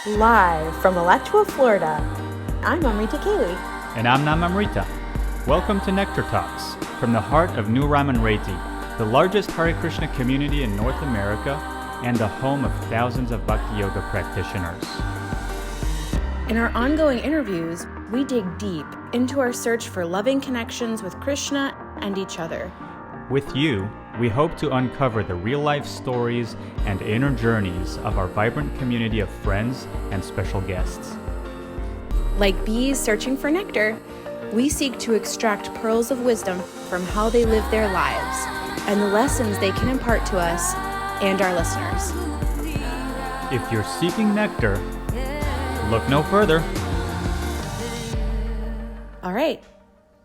Live from Alachua, Florida, I'm Amrita Kaylee. And I'm Namamrita. Welcome to Nectar Talks, from the heart of New Ramanreti, the largest Hare Krishna community in North America and the home of thousands of Bhakti Yoga practitioners. In our ongoing interviews, we dig deep into our search for loving connections with Krishna and each other. With you, we hope to uncover the real-life stories and inner journeys of our vibrant community of friends and special guests. Like bees searching for nectar, we seek to extract pearls of wisdom from how they live their lives and the lessons they can impart to us and our listeners. If you're seeking nectar, look no further. All right,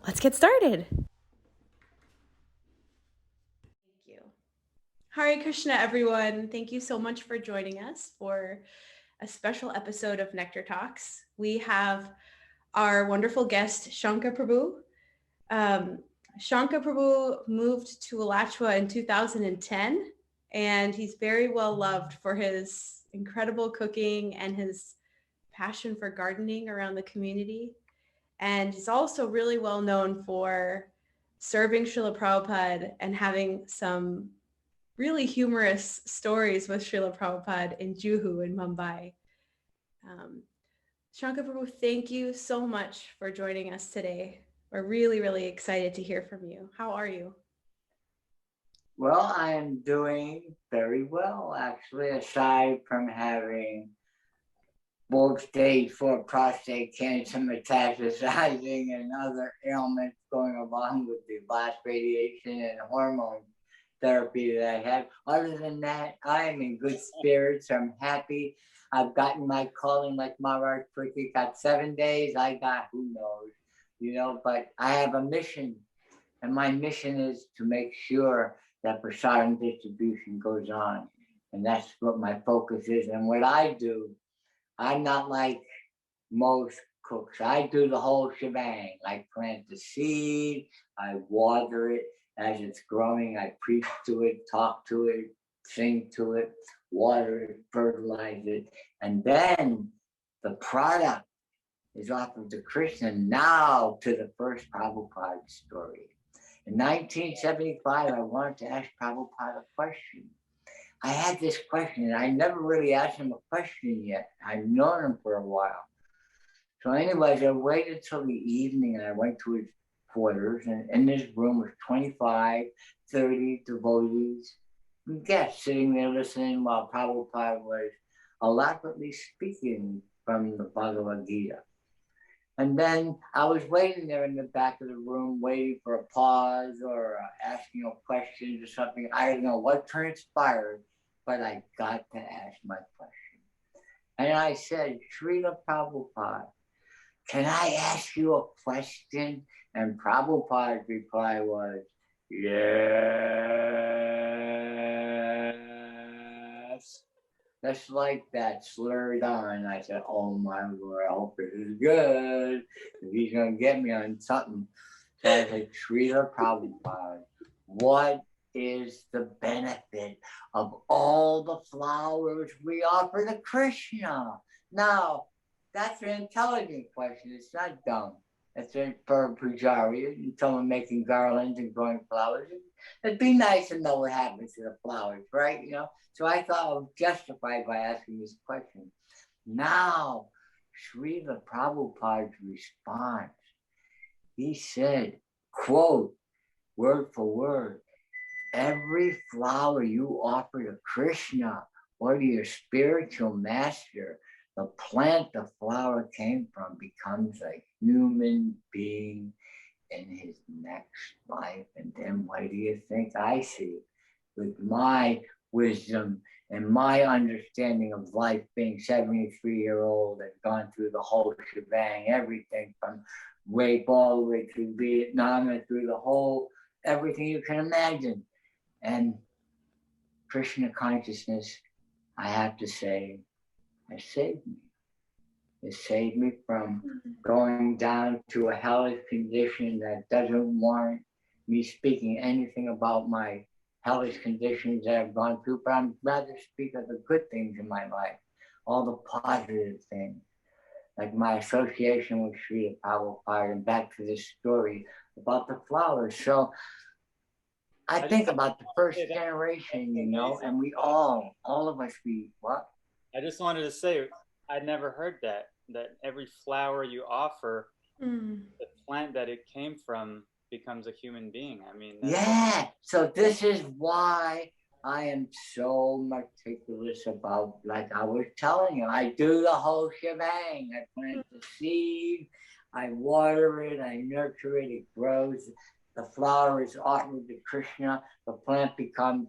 let's get started. Thank you. Hare Krishna, everyone. Thank you so much for joining us for a special episode of Nectar Talks. We have our wonderful guest, Sanka prabhu. Sanka prabhu moved to Alachua in 2010, and he's very well loved for his incredible cooking and his passion for gardening around the community. And he's also really well known for serving Srila Prabhupada and having some really humorous stories with Srila Prabhupada in Juhu in Mumbai. Sanka prabhu, thank you so much for joining us today. We're really, really excited to hear from you. How are you? Well, I am doing very well, actually, aside from having stage 4 prostate cancer metastasizing and other ailments going along with the last radiation and hormone therapy that I had. Other than that, I am in good spirits. I'm happy. I've gotten my calling like Maharaj Prithik got 7 days. I got who knows, but I have a mission. And my mission is to make sure that prasadam distribution goes on. And that's what my focus is. And what I do, I'm not like most cooks. I do the whole shebang. I plant the seed, I water it as it's growing, I preach to it, talk to it, sing to it, water it, fertilize it. And then the product is offered to Krishna. Now to the first Prabhupada story. In 1975, I wanted to ask Prabhupada a question. I had this question, and I never really asked him a question yet. I've known him for a while. So anyways, I waited till the evening, and I went to his quarters, and in this room was 25, 30 devotees, guests sitting there listening while Prabhupada was elaborately speaking from the Bhagavad Gita. And then I was waiting there in the back of the room, waiting for a pause or asking a question or something. I don't know what transpired, but I got to ask my question. And I said, Srila Prabhupada, can I ask you a question? And Prabhupada's reply was, yes. Just like that, slurred on. I said, oh my Lord, I hope it is good. If he's going to get me on something. So I said, Srila Prabhupada, what is the benefit of all the flowers we offer to Krishna? Now, that's an intelligent question. It's not dumb. It's for a pujari, someone making garlands and growing flowers. It'd be nice to know what happens to the flowers, right? So I thought I was justified by asking this question. Now, Srila Prabhupada's response, he said, quote, word for word, every flower you offer to Krishna or to your spiritual master, the plant the flower came from becomes a human being in his next life. And then what do you think I see? With my wisdom and my understanding of life, being 73-year-old and gone through the whole shebang, everything from rape all the way to Vietnam and through the whole, everything you can imagine. And Krsna Consciousness, I have to say, has saved me. It saved me from going down to a hellish condition that doesn't warrant me speaking anything about my hellish conditions that I've gone through, but I'd rather speak of the good things in my life. all the positive things, like my association with Srila Prabhupada, and back to this story about the flowers. So I think about the first generation, you know, and we all of us, what? I just wanted to say, I never heard that every flower you offer, the plant that it came from becomes a human being. I mean, yeah. So this is why I am so meticulous about, like I was telling you, I do the whole shebang. I plant the seed, I water it, I nurture it, it grows. The flower is offered to Krishna. The plant becomes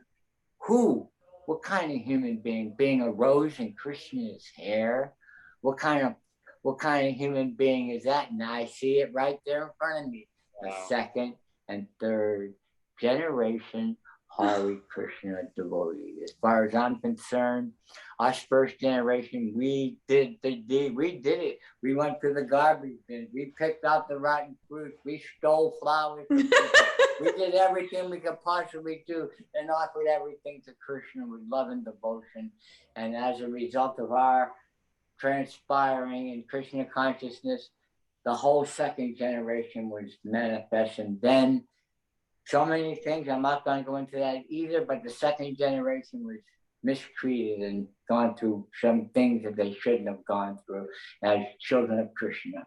who? What kind of human being? Being a rose in Krishna's hair? What kind of human being is that? And I see it right there in front of me. Wow. The second and third generation Hare Krishna devotee. As far as I'm concerned, us first generation, we did it. We went to the garbage bin. We picked out the rotten fruit. We stole flowers. We did everything we could possibly do and offered everything to Krishna with love and devotion. And as a result of our transpiring in Krishna consciousness, the whole second generation was manifest. And then so many things, I'm not going to go into that either, but the second generation was mistreated and gone through some things that they shouldn't have gone through as children of Krishna.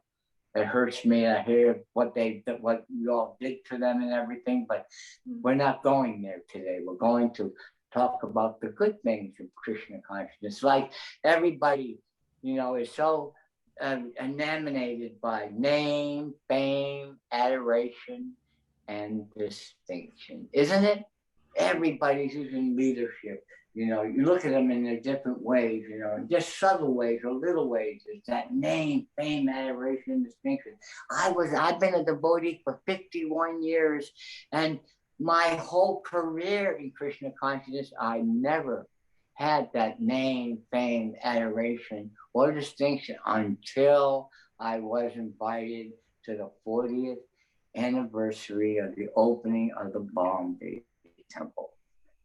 It hurts me. I hear what you all did to them and everything, but we're not going there today. We're going to talk about the good things of Krishna consciousness. Like everybody, you know, is so enamored by name, fame, adoration, and distinction, isn't it? Everybody's in leadership. You know, you look at them in their different ways, you know, just subtle ways or little ways. It's that name, fame, adoration, distinction. I've been a devotee for 51 years, and my whole career in Krishna consciousness, I never had that name, fame, adoration, or distinction until I was invited to the 40th anniversary of the opening of the Bombay temple.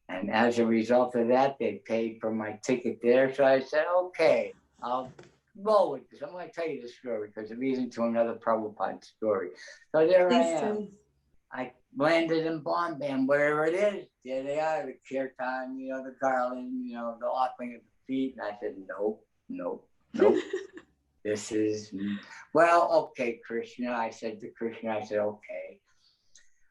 And as a result of that, they paid for my ticket there. So I said, okay, I'll roll with this. I'm going to tell you the story because it leads into another Prabhupada story. So there I am. I landed in Bombay, and wherever it is, there they are, the kirtan, you know, the garland, you know, the offering of the feet. And I said, nope. This is, well, okay, Krishna. I said to Krishna, okay,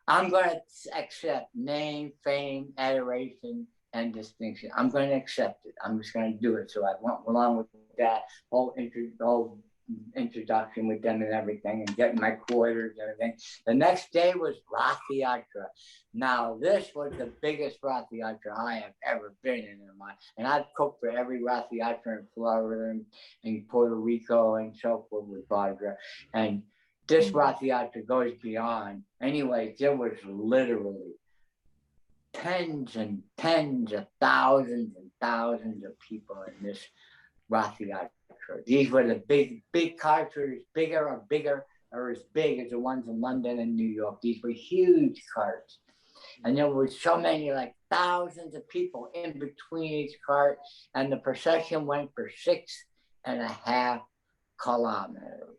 I'm going to accept name, fame, adoration, and distinction. I'm going to accept it. I'm just going to do it. So I went along with that whole introduction with them and everything, and getting my quarters and everything. The next day was Rath Yatra. Now, this was the biggest Rath Yatra I have ever been in my life. And I've cooked for every Rath Yatra in Florida and Puerto Rico and so forth with Bhadra. And this Rath Yatra goes beyond. Anyway, there was literally tens and tens of thousands and thousands of people in this Rath Yatra. These were the big carts, bigger or as big as the ones in London and New York. These were huge carts. And there were so many, like thousands of people in between each cart. And the procession went for 6.5 kilometers,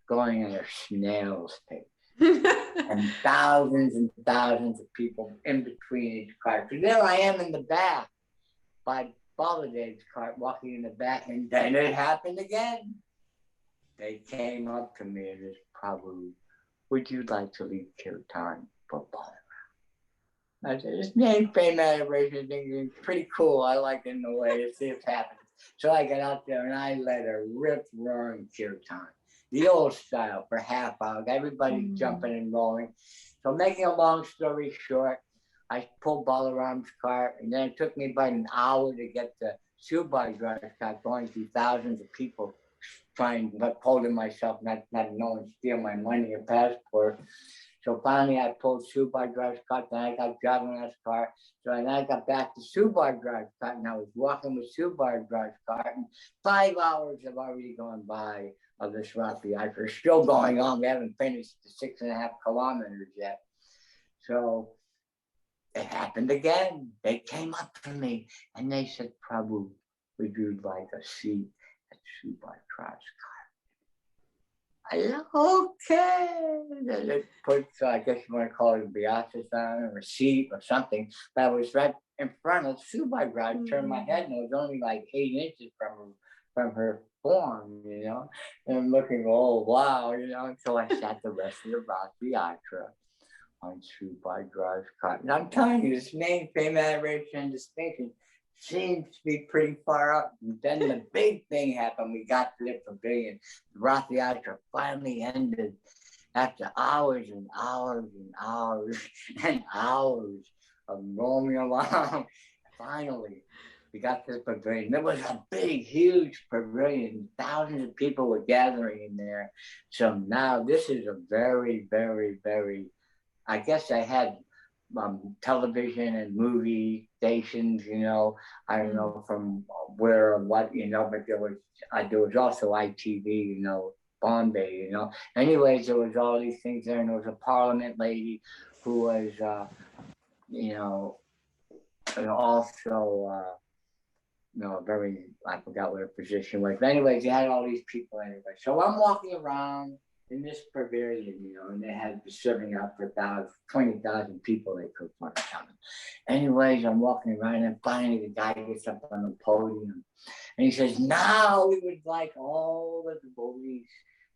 going at a snail's pace. And thousands of people in between each cart. So there I am in the back by Baladev's cart, walking in the back, and then it happened again. They came up to me and said, Prabhu, would you like to lead kirtan for Balaram? I said, this name, fame, adoration thing is pretty cool. I like it in a way to see if it happens. So I got out there and I led a rip-roaring kirtan, the old style, for half hour. Everybody jumping and rolling. So making a long story short, I pulled Balaram's cart, and then it took me about an hour to get the Subhadra cart, going through thousands of people trying, but holding myself, not no one steal my money or passport. So finally I pulled Subhadra's cart, then I got Jagannath's cart. So then I got back to Subhadra's cart, and I was walking with Subhadra's cart, and 5 hours have already gone by of this Rath Yatra. Still going on. We haven't finished the 6.5 kilometers yet. So it happened again. They came up to me and they said, Prabhu, would you like a seat at Subhadra cart? I said, okay. Then it puts, I guess you want to call it a Vyasasana or a seat or something. But I was right in front of Subhadra. I turned my head and it was only like 8 inches from her form, you know. And I'm looking, oh, wow, you know. And so I sat the rest of the Rath Yatra on Subhadra's cart. And I'm telling you, this name, fame, adoration, and distinction seems to be pretty far up. And then the big thing happened. We got to the pavilion. The Rath Yatra finally ended after hours and hours and hours and hours of roaming along. Finally, we got to the pavilion. There was a big, huge pavilion. Thousands of people were gathering in there. So now this is a very, very, very, I guess I had television and movie stations, you know, I don't know from where or what, you know, but there was also ITV, you know, Bombay, you know. Anyways, there was all these things there, and there was a parliament lady who was, you know, and also, you know, very, I forgot what her position was. But anyways, you had all these people anyway. So I'm walking around in this pavilion, you know, and they had been serving up for 20,000 people they could find coming. Anyways, I'm walking around and finally the guy gets up on the podium and he says, now we would like all the devotees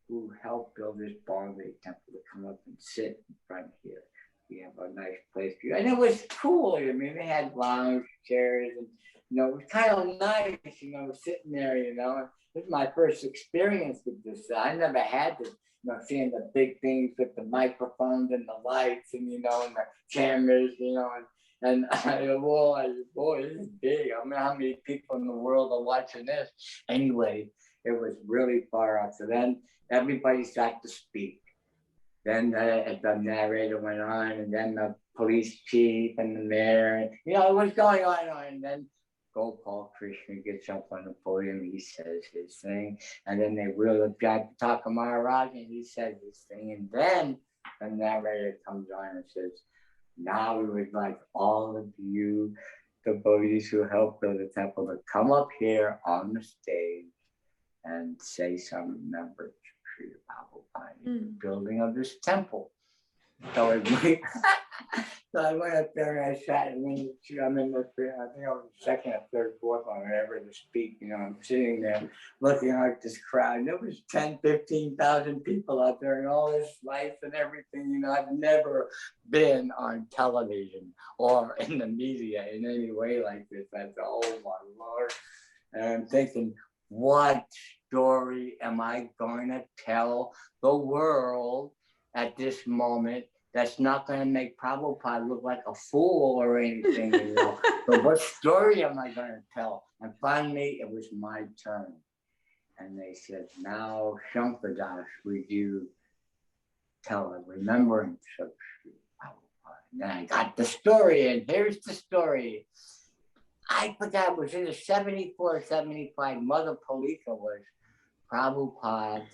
who helped build this Bombay temple to come up and sit in front here. We have a nice place for you. And it was cool. I mean, they had lounge chairs and, you know, it was kind of nice, you know, sitting there, you know. This is my first experience with this. I never had this. You know, seeing the big things with the microphones and the lights and, you know, and the cameras, you know, and I go, boy, this is big. I don't know how many people in the world are watching this. Anyway, it was really far out. So then everybody started to speak. Then the narrator went on, and then the police chief and the mayor, and, you know, what's going on? And then Gopal Krishna gets up on the podium, he says his thing, and then they wheel up Jataka Maharaj, and he says his thing, and then the narrator comes on and says, now we would like all of you devotees who helped build the temple to come up here on the stage and say some remembrance to Srila Prabhupada in the building of this temple. So I went up there and I sat, and I'm in the, I think I was the second or third, fourth one ever to speak. You know, I'm sitting there looking at this crowd, and there was 10, 15,000 people out there, and all this lights and everything. You know, I've never been on television or in the media in any way like this. I thought, oh my Lord. And I'm thinking, what story am I going to tell the world at this moment that's not going to make Prabhupada look like a fool or anything, you know? But what story am I going to tell? And finally, it was my turn. And they said, now, Shankadas, would you tell a remembrance of Prabhupada? And then I got the story, and here's the story. I forgot, it was in the 74, 75, Mother Palika was Prabhupada's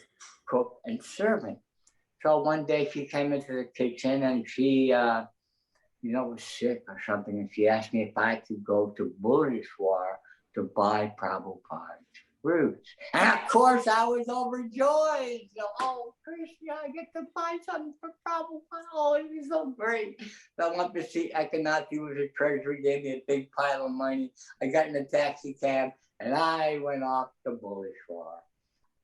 cook and servant. So one day she came into the kitchen and she, you know, was sick or something. And she asked me if I could go to Yogeshvara to buy Prabhupada's fruits. And of course I was overjoyed. So, oh, Krishna, I get to buy something for Prabhupada. Oh, it is so great. So I went to see Ekanath. He was a treasurer, gave me a big pile of money. I got in a taxi cab and I went off to Yogeshvara.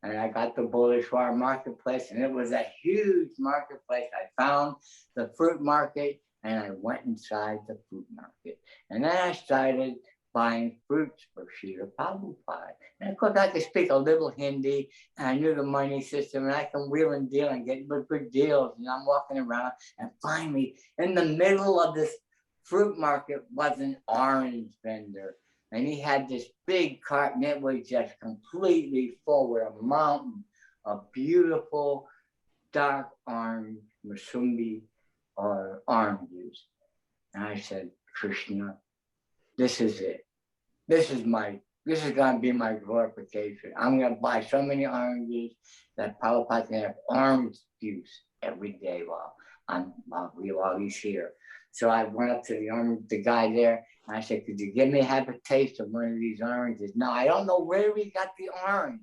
And I got the Yogeshvara marketplace, and it was a huge marketplace. I found the fruit market, and I went inside the fruit market. And then I started buying fruits for Srila Prabhupada. And of course, I could speak a little Hindi, and I knew the money system, and I can wheel and deal and get good deals. And I'm walking around, and finally, in the middle of this fruit market was an orange vendor. And he had this big cart, and it was just completely full with a mountain of beautiful, dark orange Musumbi or oranges. And I said, Krishna, this is it. This is going to be my glorification. I'm going to buy so many oranges that Prabhupada can have orange juice every day while he's here. So I went up to the guy there, I said, could you give me have a taste of one of these oranges? Now, I don't know where we got the orange,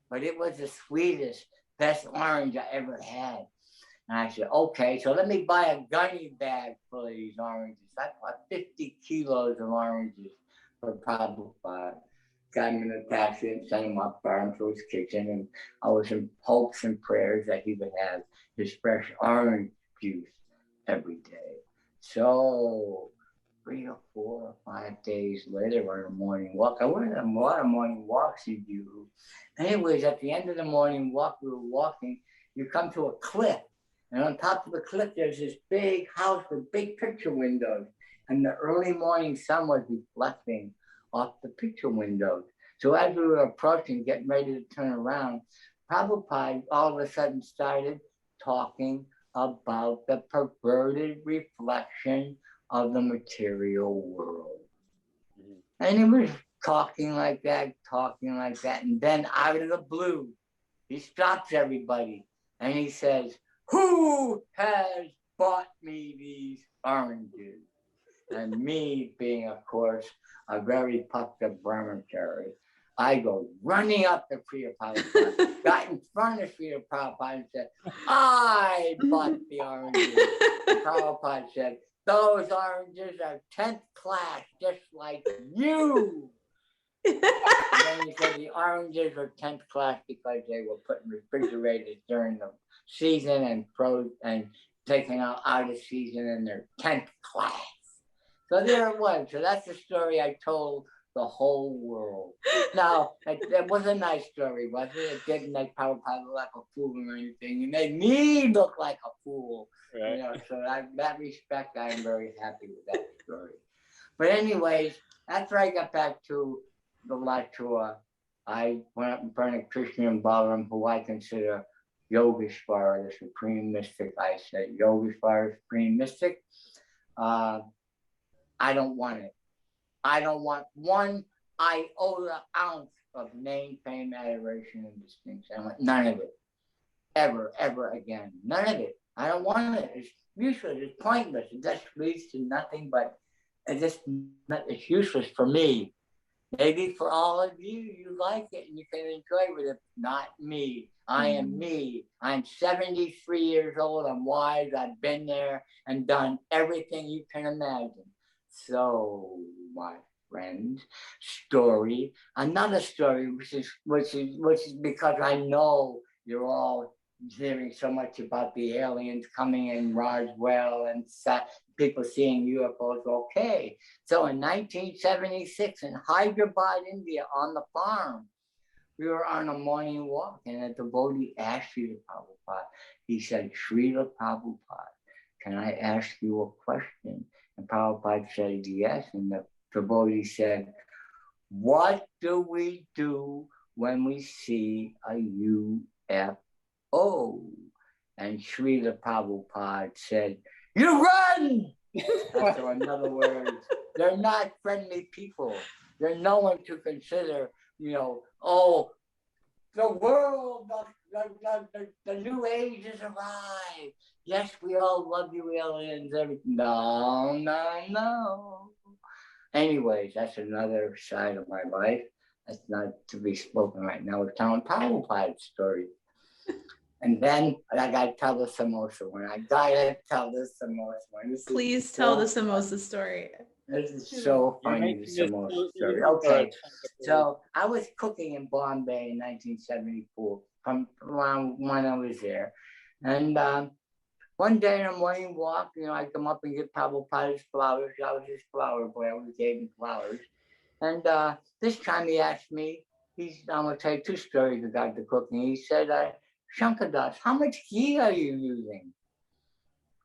but it was the sweetest, best orange I ever had. And I said, okay, so let me buy a gunny bag full of these oranges. I bought 50 kilos of oranges for Prabhupada. Got him in a taxi and sent him up far into his kitchen. And I was in hopes and prayers that he would have his fresh orange juice every day. So 3 or 4 or 5 days later, we're on a morning walk. I went on a lot of morning walks you do. Anyways, at the end of the morning walk, we were walking, you come to a cliff. And on top of the cliff, there's this big house with big picture windows. And the early morning sun was reflecting off the picture windows. So as we were approaching, getting ready to turn around, Prabhupada all of a sudden started talking about the perverted reflection of the material world. And he was talking like that. And then out of the blue, he stops everybody and he says, who has bought me these oranges? And me being, of course, a very puffed up brahmachari, I go running up to Srila Prabhupada, got in front of Srila Prabhupada and said, I bought the oranges. And Prabhupada said, those oranges are 10th class, just like you. And then he said the oranges were 10th class because they were put in refrigerators during the season and froze and taken out of season, and they're 10th class. So there it was. So that's the story I told the whole world. Now, it was a nice story, wasn't it? It didn't make Prabhupada look like a fool or anything. It made me look like a fool. Right. You know, so that respect, I'm very happy with that story. But anyways, after I got back to the Alachua, I went up in front of Krishna and Balaram, who I consider Yogeshvara, the supreme mystic. I said, Yogeshvara, supreme mystic. I don't want it. I don't want one iota ounce of name, fame, adoration, and distinction. I want none of it. Ever, ever again. None of it. I don't want it. It's useless. It's pointless. It just leads to nothing but it's useless for me. Maybe for all of you, you like it and you can enjoy with it. Not me. I am me. I'm 73 years old. I'm wise. I've been there and done everything you can imagine. So, my friends, another story, which is because I know you're all hearing so much about the aliens coming in Roswell and people seeing UFOs. Okay, so in 1976 in Hyderabad, India, on the farm, we were on a morning walk, and a devotee asked Srila Prabhupada. He said, Srila Prabhupada, can I ask you a question? And Prabhupada said yes, and the devotee said, what do we do when we see a UFO? And Srila Prabhupada said, you run! So in other words, they're not friendly people. They're no one to consider, oh, the world, the new age has arrived. Yes, we all love you aliens. No. Anyways, that's another side of my life. That's not to be spoken right now. We're telling Prabhupada's story. And then I got to tell the samosa one. Please tell the samosa story. This is so funny, the samosa story. Okay, so I was cooking in Bombay in 1974, from around when I was there. And one day in a morning walk, I come up and get Prabhupada's flowers. I was his flower boy. I always gave him flowers. And this time he asked me, I'm going to tell you 2 stories about the cooking. He said, Shankadas, how much ghee are you using?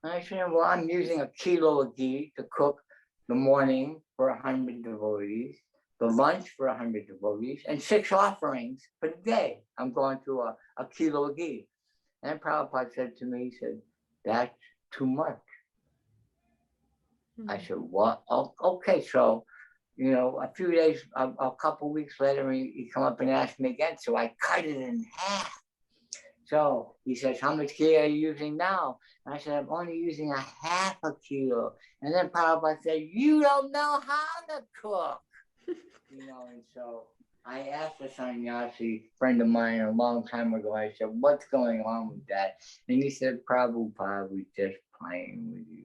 And I said, well, I'm using 1 kilo of ghee to cook the morning for 100 devotees, the lunch for 100 devotees, and 6 offerings for the day. I'm going to a kilo of ghee. And Prabhupada said to me, he said, that's too much. I said, what? Oh, okay, so, a few days, a couple weeks later, he come up and asked me again, so I cut it in half. So he says, how much ghee are you using now? And I said, I'm only using a half a kilo. And then Prabhupada said, you don't know how to cook. And so I asked a sannyasi friend of mine a long time ago, I said, what's going on with that? And he said, Prabhupada was just playing with you.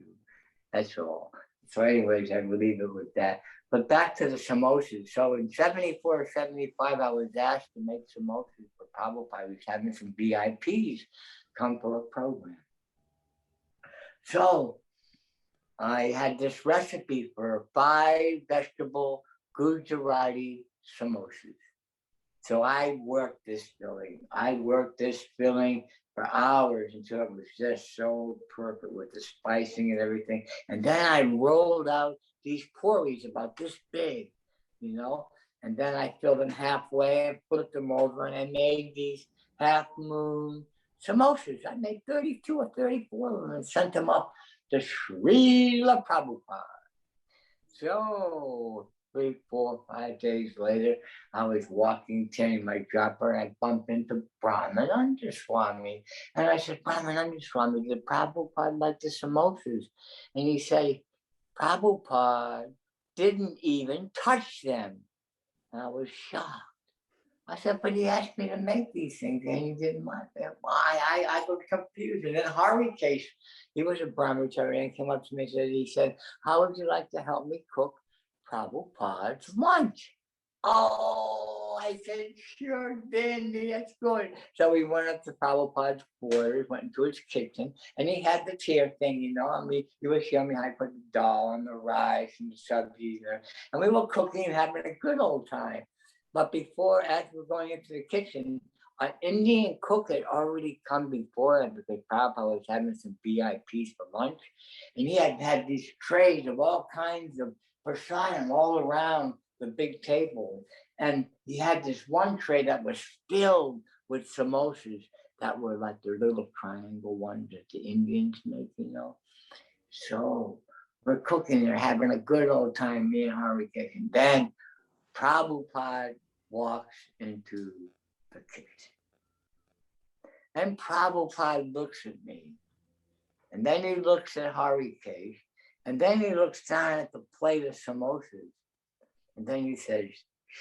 That's all. So anyways, I will leave it with that. But back to the samosas. So in 74, 75, I was asked to make samosas for Prabhupada. I was having some VIPs come for a program. So I had this recipe for 5 vegetable Gujarati samosas. So I worked this filling for hours until it was just so perfect with the spicing and everything. And then I rolled out these puris about this big, and then I filled them halfway and flipped them over, and I made these half moon samosas. I made 32 or 34 of them and sent them up to Srila Prabhupada. So 3, 4, 5 days later, I was walking, carrying my dropper, and I bumped into Brahmananda Swami. And I said, Brahmananda Swami, did Prabhupada like the samosas? And he said, Prabhupada didn't even touch them. And I was shocked. I said, but he asked me to make these things and he didn't want them. I was confused. And then Hare, he was a brahmachari and came up to me and he said, how would you like to help me cook Prabhupada's lunch? Oh, I said, sure, Dandy, that's good. So we went up to Prabhupada's quarters, went into his kitchen, and he had the chair thing, he was showing me how to put the dal and the rice and the subsies there. And we were cooking and having a good old time. But as we were going into the kitchen, an Indian cook had already come before us because Prabhupada was having some VIPs for lunch. And he had these trays of all kinds of prasadam all around the big table. And he had this one tray that was filled with samosas that were like the little triangle ones that the Indians make, So we're cooking there, having a good old time, me and Hare. And then Prabhupada walks into the kitchen. And Prabhupada looks at me. And then he looks at Hare. And then he looks down at the plate of samosas. And then he says,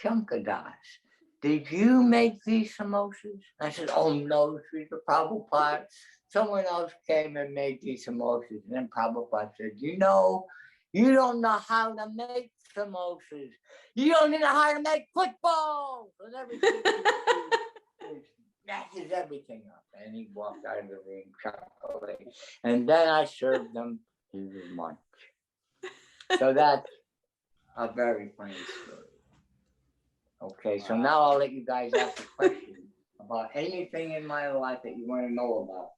Shankadas, did you make these samosas? I said, oh no, Sri Prabhupada. Someone else came and made these samosas. And then Prabhupada said, you don't know how to make samosas. You don't know how to make footballs. And everything. Snatches everything up. And he walked out of the room chuckling. And then I served them his lunch. So that's a very funny story. Okay, so now I'll let you guys ask a question about anything in my life that you want to know about.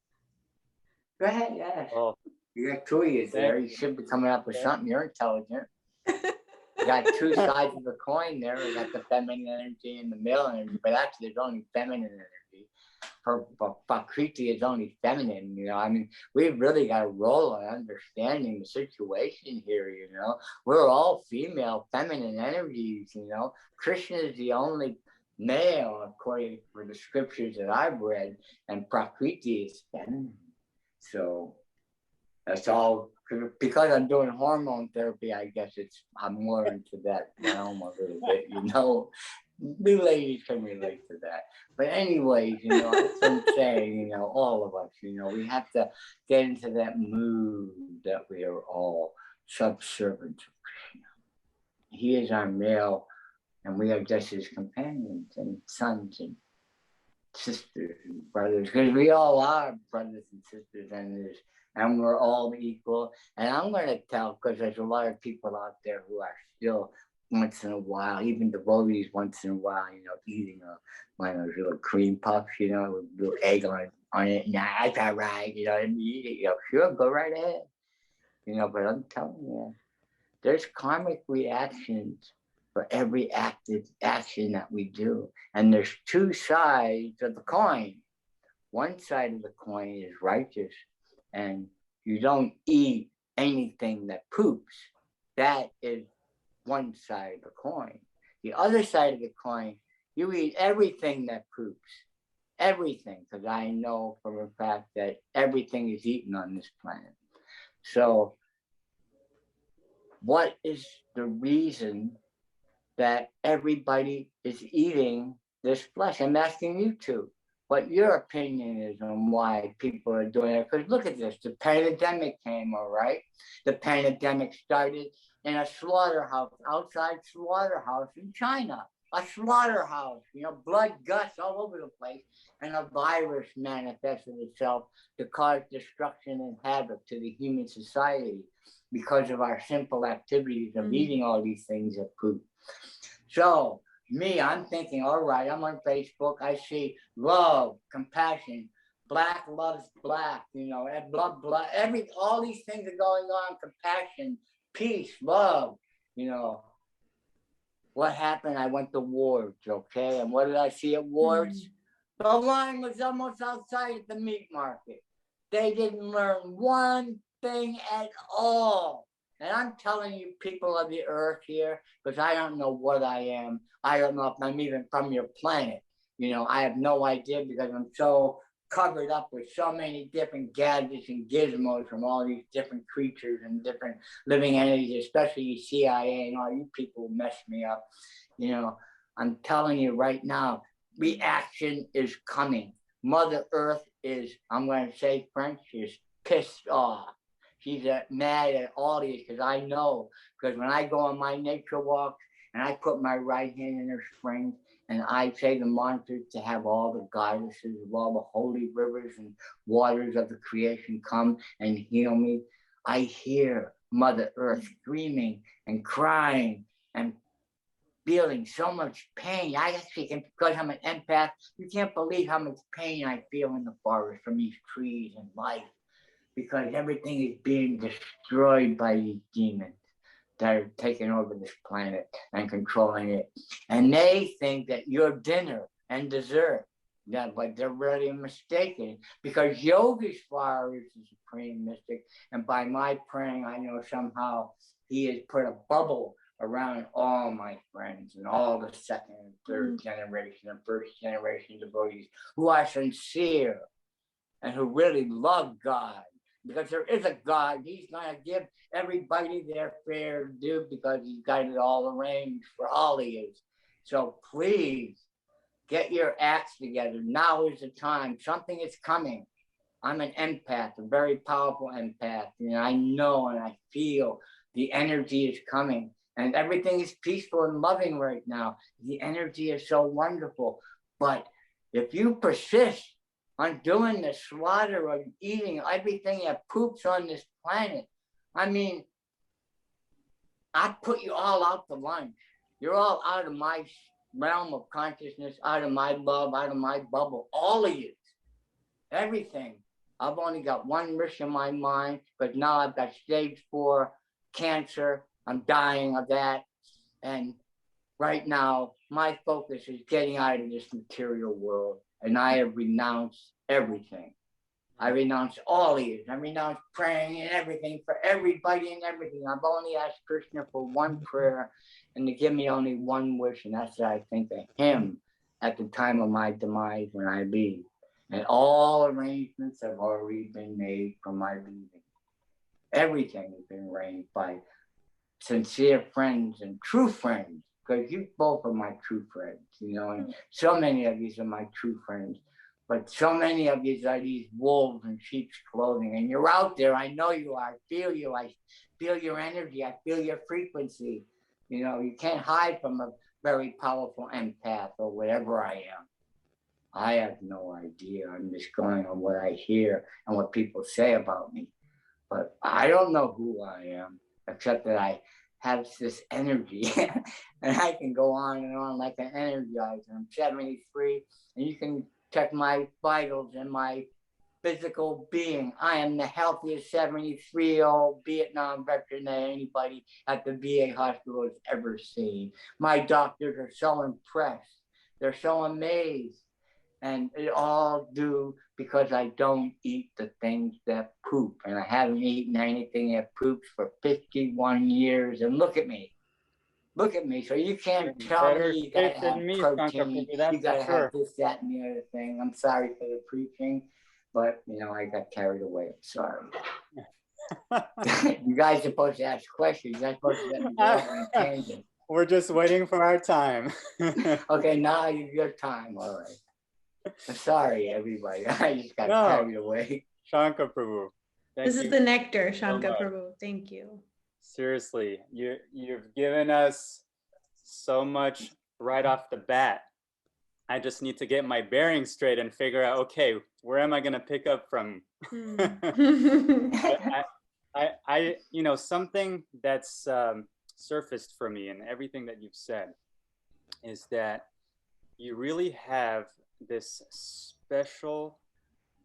Go ahead, yes. Oh. You got 2 years there. You should be coming up with something. You're intelligent. You got 2 sides of the coin there. You got the feminine energy and the male energy, but actually there's only feminine energy. Prakriti is only feminine, we've really got to roll on understanding the situation here, We're all female, feminine energies, Krishna is the only male, according to the scriptures that I've read, and Prakriti is feminine. So that's all. Because I'm doing hormone therapy, I guess I'm more into that realm a little bit, You ladies can relate to that. But anyways, that's what I'm saying, all of us, we have to get into that mood that we are all subservient to Krishna. He is our male, and we are just his companions and sons and sisters and brothers, because we all are brothers and sisters, and we're all equal. And I'm going to tell, because there's a lot of people out there who are still once in a while, even devotees once in a while, eating one of those little cream puffs, with a little egg on it. Nah, that's all right, and you eat it, sure, go right ahead. But I'm telling you, there's karmic reactions for every action that we do. And there's 2 sides of the coin. One side of the coin is righteous, and you don't eat anything that poops. That is one side of the coin. The other side of the coin, you eat everything that poops. everything, because I know for a fact that everything is eaten on this planet. So what is the reason that everybody is eating this flesh? I'm asking you to, what your opinion is on why people are doing it. Because look at this, the pandemic came, all right? The pandemic started in a slaughterhouse, outside slaughterhouse in China. A slaughterhouse, you know, blood, guts all over the place. And a virus manifested itself to cause destruction and havoc to the human society because of our simple activities of eating all these things of food. So me, I'm thinking, all right, I'm on Facebook. I see love, compassion, black loves black, you know, blood, all these things are going on, compassion, peace, love, you know. What happened? I went to wards, okay? And what did I see at wards? The line was almost outside at the meat market. They didn't learn one thing at all. And I'm telling you, people of the earth here, because I don't know what I am. I don't know if I'm even from your planet. You know, I have no idea because I'm so covered up with so many different gadgets and gizmos from all these different creatures and different living entities, especially CIA and all you people mess me up. You know, I'm telling you right now, reaction is coming. Mother Earth is, I'm going to say French, is pissed off. She's mad at all these because I know, because when I go on my nature walks and I put my right hand in her spring and I say the mantra to have all the goddesses of all the holy rivers and waters of the creation come and heal me, I hear Mother Earth screaming and crying and feeling so much pain. I actually can, because I'm an empath, you can't believe how much pain I feel in the forest from these trees and life, because everything is being destroyed by these demons that are taking over this planet and controlling it. And they think that your dinner and dessert, but they're really mistaken, because Yogeshvara is the supreme mystic. And by my praying, I know somehow he has put a bubble around all my friends and all the second and third generation and first generation devotees who are sincere and who really love God. Because there is a God, he's going to give everybody their fair due because he's got it all arranged for all he is. So please get your acts together. Now is the time. Something is coming. I'm an empath, a very powerful empath. And I know and I feel the energy is coming. And everything is peaceful and loving right now. The energy is so wonderful. But if you persist on doing the slaughter of eating everything that poops on this planet, I mean, I put you all out to lunch. You're all out of my realm of consciousness, out of my love, out of my bubble, all of you, everything. I've only got one wish in my mind, but now I've got stage 4 cancer. I'm dying of that. And right now, my focus is getting out of this material world. And I have renounced everything. I renounce all these. I renounce praying and everything for everybody and everything. I've only asked Krishna for one prayer and to give me only one wish, and that's that I think of him at the time of my demise when I leave. And all arrangements have already been made for my leaving. Everything has been arranged by sincere friends and true friends, because you both are my true friends, you know, and so many of you are my true friends. But so many of you are these wolves in sheep's clothing, and you're out there. I know you are. I feel you. I feel your energy. I feel your frequency. You know, you can't hide from a very powerful empath or whatever I am. I have no idea. I'm just going on what I hear and what people say about me. But I don't know who I am, except that I have this energy and I can go on and on like an energizer. I'm 73, and you can check my vitals and my physical being. I am the healthiest 73-year-old Vietnam veteran that anybody at the VA hospital has ever seen. My doctors are so impressed. They're so amazed. And it all due because I don't eat the things that poop. And I haven't eaten anything that poops for 51 years. And look at me. Look at me. So you can't tell Better me you gotta shape have than me, Sanka protein, Prabhu, that's you gotta for sure. have this, that, and the other thing. I'm sorry for the preaching, but you know, I got carried away. I'm sorry. You guys are supposed to ask questions. You're not supposed to let me go off on a tangent. We're just waiting for our time. Okay, now your time. All right. I'm sorry, everybody. I just got carried away. Sanka Prabhu, thank This you is the nectar, so Sanka much. Prabhu. Thank you. Seriously, you've given us so much right off the bat. I just need to get my bearings straight and figure out, okay, where am I going to pick up from? I you know, something that's surfaced for me in everything that you've said is that you really have this special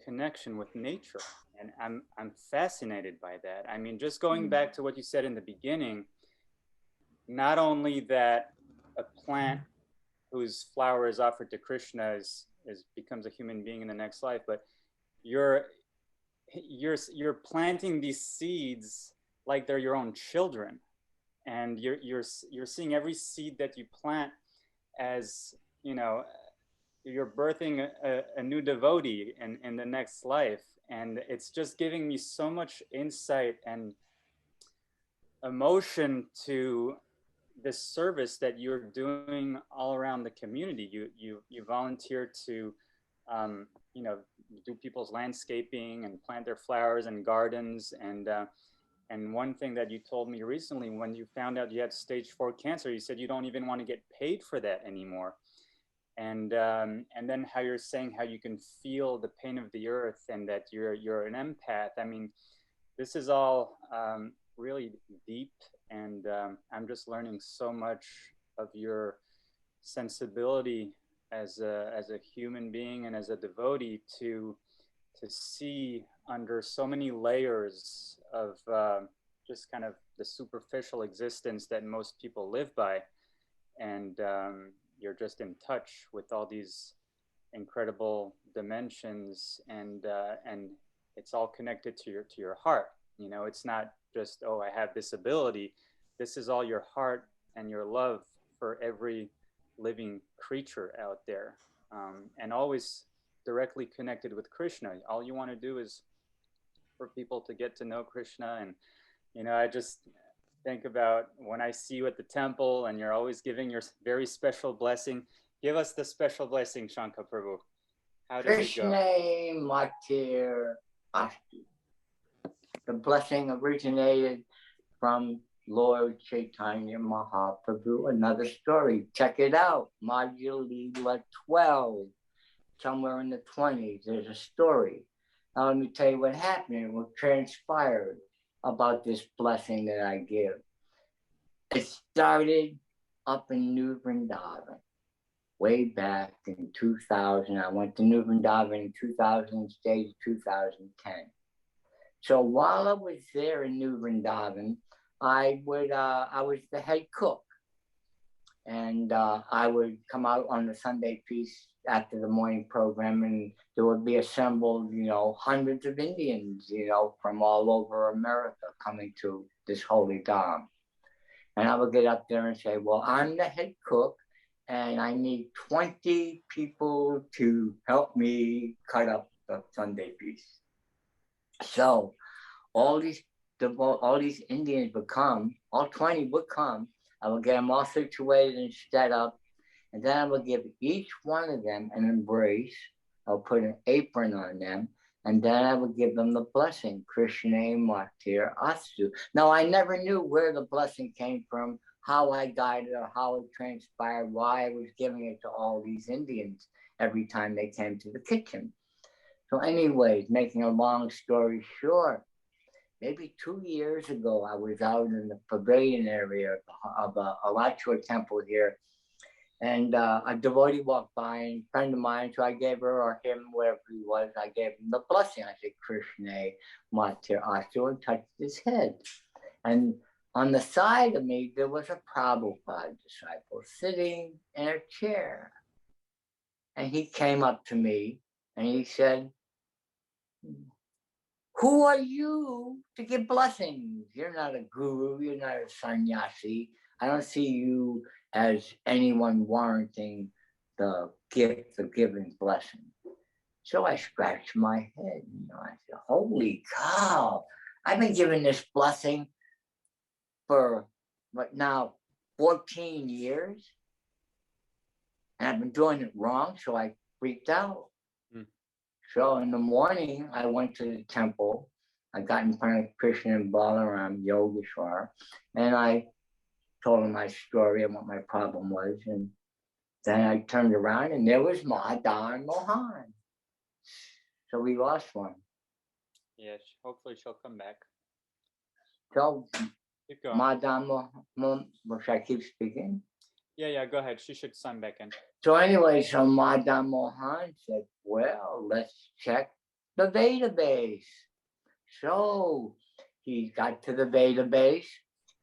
connection with nature, and I'm fascinated by that. I mean, just going back to what you said in the beginning, not only that a plant whose flower is offered to Krishna is becomes a human being in the next life, but you're planting these seeds like they're your own children, and you're seeing every seed that you plant as, you know, you're birthing a new devotee in the next life. And it's just giving me so much insight and emotion to this service that you're doing all around the community. You volunteer to you know, do people's landscaping and plant their flowers and gardens. And one thing that you told me recently, when you found out you had stage 4 cancer, you said you don't even want to get paid for that anymore. And then how you're saying how you can feel the pain of the earth and that you're an empath. I mean, this is all really deep, and I'm just learning so much of your sensibility as a human being and as a devotee to see under so many layers of just kind of the superficial existence that most people live by. And you're just in touch with all these incredible dimensions, and it's all connected to your heart. You know, it's not just, oh, I have this ability. This is all your heart and your love for every living creature out there, and always directly connected with Krishna. All you want to do is for people to get to know Krishna. And you know, I just think about when I see you at the temple and you're always giving your very special blessing. Give us the special blessing, Sanka Prabhu. How does it go? Krishna Matir Asti. The blessing originated from Lord Chaitanya Mahaprabhu. Another story. Check it out. Madhya Leela 12. Somewhere in the 20s, there's a story. Now let me tell you what happened, what transpired about this blessing that I give. It started up in New Vrindavan, way back in 2000. I went to New Vrindavan in 2000, stayed in 2010. So while I was there in New Vrindavan, I was the head cook. And I would come out on the Sunday feast after the morning program, and there would be assembled, you know, hundreds of Indians, you know, from all over America coming to this holy dham. And I would get up there and say, well, I'm the head cook, and I need 20 people to help me cut up the Sunday feast. So all these Indians would come, all 20 would come. I would get them all situated and set up, and then I would give each one of them an embrace. I'll put an apron on them, and then I would give them the blessing, Krishna Matir Astu. Now, I never knew where the blessing came from, how I got it, or how it transpired, why I was giving it to all these Indians every time they came to the kitchen. So anyways, making a long story short, maybe 2 years ago, I was out in the pavilion area of Alachua temple here, and a devotee walked by, and a friend of mine, so I gave her or him, whatever he was, I gave him the blessing. I said, Krishna Matir Astu, and touched his head. And on the side of me, there was a Prabhupada disciple sitting in a chair. And he came up to me and he said, who are you to give blessings? You're not a guru, you're not a sannyasi. I don't see you as anyone warranting the gift of giving blessing. So I scratched my head. I said, holy cow, I've been given this blessing for what now, 14 years. And I've been doing it wrong, so I freaked out. So in the morning, I went to the temple. I got in front of Krishna and Balaram, Yogeshvara, and I told him my story and what my problem was. And then I turned around and there was Madar and Mohan. So we lost one. Yes, hopefully she'll come back. So Keep going. Madam, should I keep speaking? Yeah, go ahead. She should sign back in. So anyway, so Madam Mohan said, well, let's check the database. So he got to the database,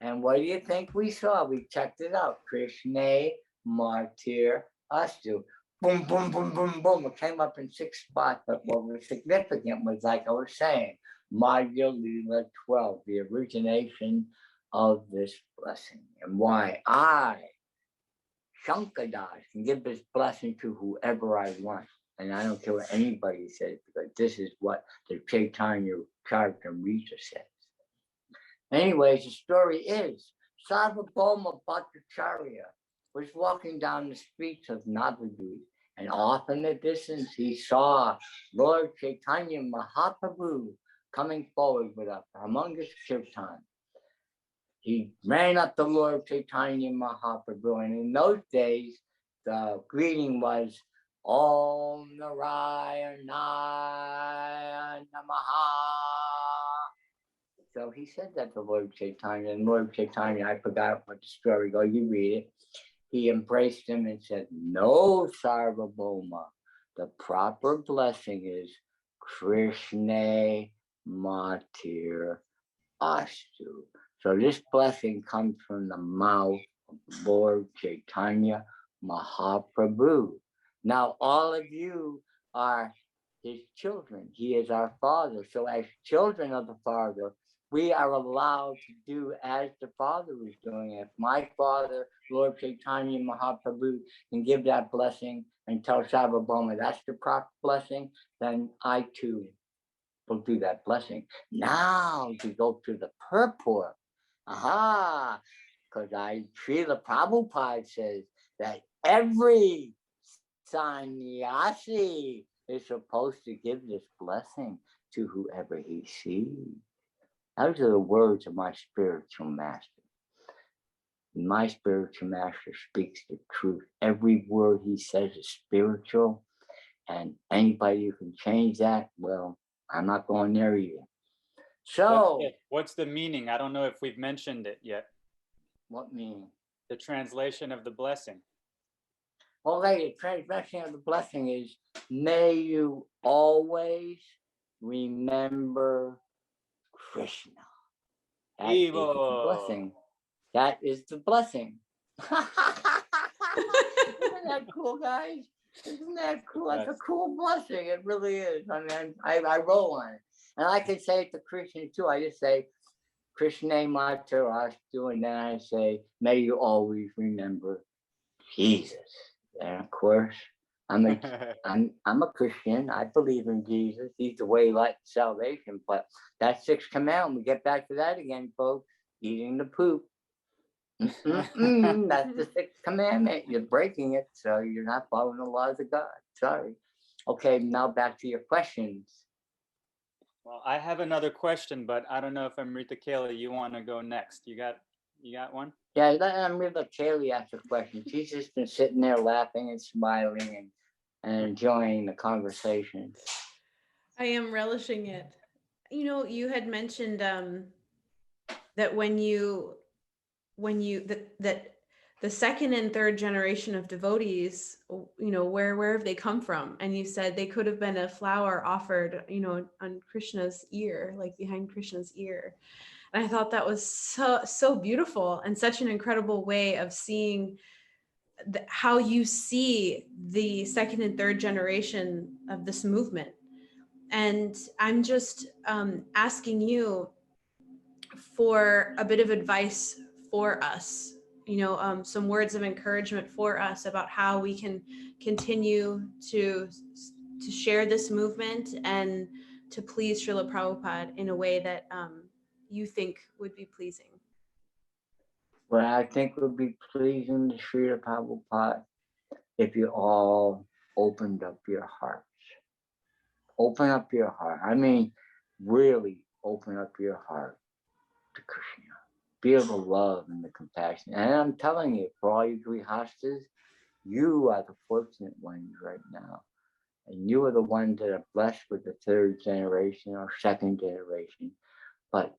and what do you think we saw? We checked it out. Krishna, Martyr, Astu. Boom, boom, boom, boom, boom. It came up in 6 spots, but what was significant was, like I was saying, Madhya Lila 12, the origination of this blessing, and why I, Sanka, can give this blessing to whoever I want. And I don't care what anybody says, because this is what the Chaitanya Charitamrita says. Anyways, the story is, Sarvabhauma Bhattacharya was walking down the streets of Navadvip, and off in the distance he saw Lord Chaitanya Mahaprabhu coming forward with a humongous kirtan. He ran up to Lord Chaitanya Mahaprabhu, and in those days, the greeting was, Om Narayana Namaha. So he said that to Lord Chaitanya, and Lord Chaitanya, I forgot what the story goes, you read it. He embraced him and said, no, Sarvabhauma, the proper blessing is Krishna Matir Astu. So this blessing comes from the mouth of Lord Chaitanya Mahaprabhu. Now all of you are his children. He is our father. So as children of the Father, we are allowed to do as the Father is doing. If my father, Lord Chaitanya Mahaprabhu, can give that blessing and tell Sarvabhauma that's the proper blessing, then I too will do that blessing. Now to go to the purport. Aha! Because Srila Prabhupada says that every sannyasi is supposed to give this blessing to whoever he sees. Those are the words of my spiritual master. My spiritual master speaks the truth. Every word he says is spiritual, and anybody who can change that, well, I'm not going there either. So, what's the meaning? I don't know if we've mentioned it yet. What meaning? The translation of the blessing. Okay, the translation of the blessing is, may you always remember Krishna. That is the blessing. That is the blessing. Isn't that cool, guys? Isn't that cool? That's a cool blessing. It really is. I mean, I roll on it. And I can say it to Krishna too. I just say, Krishna Matir Astu, and then I say, may you always remember Jesus. And of course, I'm a Christian. I believe in Jesus. He's the way, light, salvation. But that 6th commandment, we get back to that again, folks. Eating the poop. That's the 6th commandment. You're breaking it, so you're not following the laws of God. Sorry. Okay, now back to your questions. Well, I have another question, but I don't know if Amrita Kayla, you want to go next. You got one? Yeah, let Amrita Kayla ask a question. She's just been sitting there laughing and smiling and enjoying the conversation. I am relishing it. You know, you had mentioned that that the 2nd and 3rd generation of devotees, you know, where have they come from? And you said they could have been a flower offered, you know, on Krishna's ear, like behind Krishna's ear. And I thought that was so beautiful and such an incredible way of seeing how you see the 2nd and 3rd generation of this movement. And I'm just asking you for a bit of advice for us, some words of encouragement for us about how we can continue to share this movement and to please Srila Prabhupada in a way that you think would be pleasing. Well, I think would be pleasing to Srila Prabhupada if you all opened up your hearts. Open up your heart. I mean, really open up your heart to Krishna. Feel the love and the compassion. And I'm telling you, for all you grihastas, you are the fortunate ones right now. And you are the ones that are blessed with the third generation or second generation. But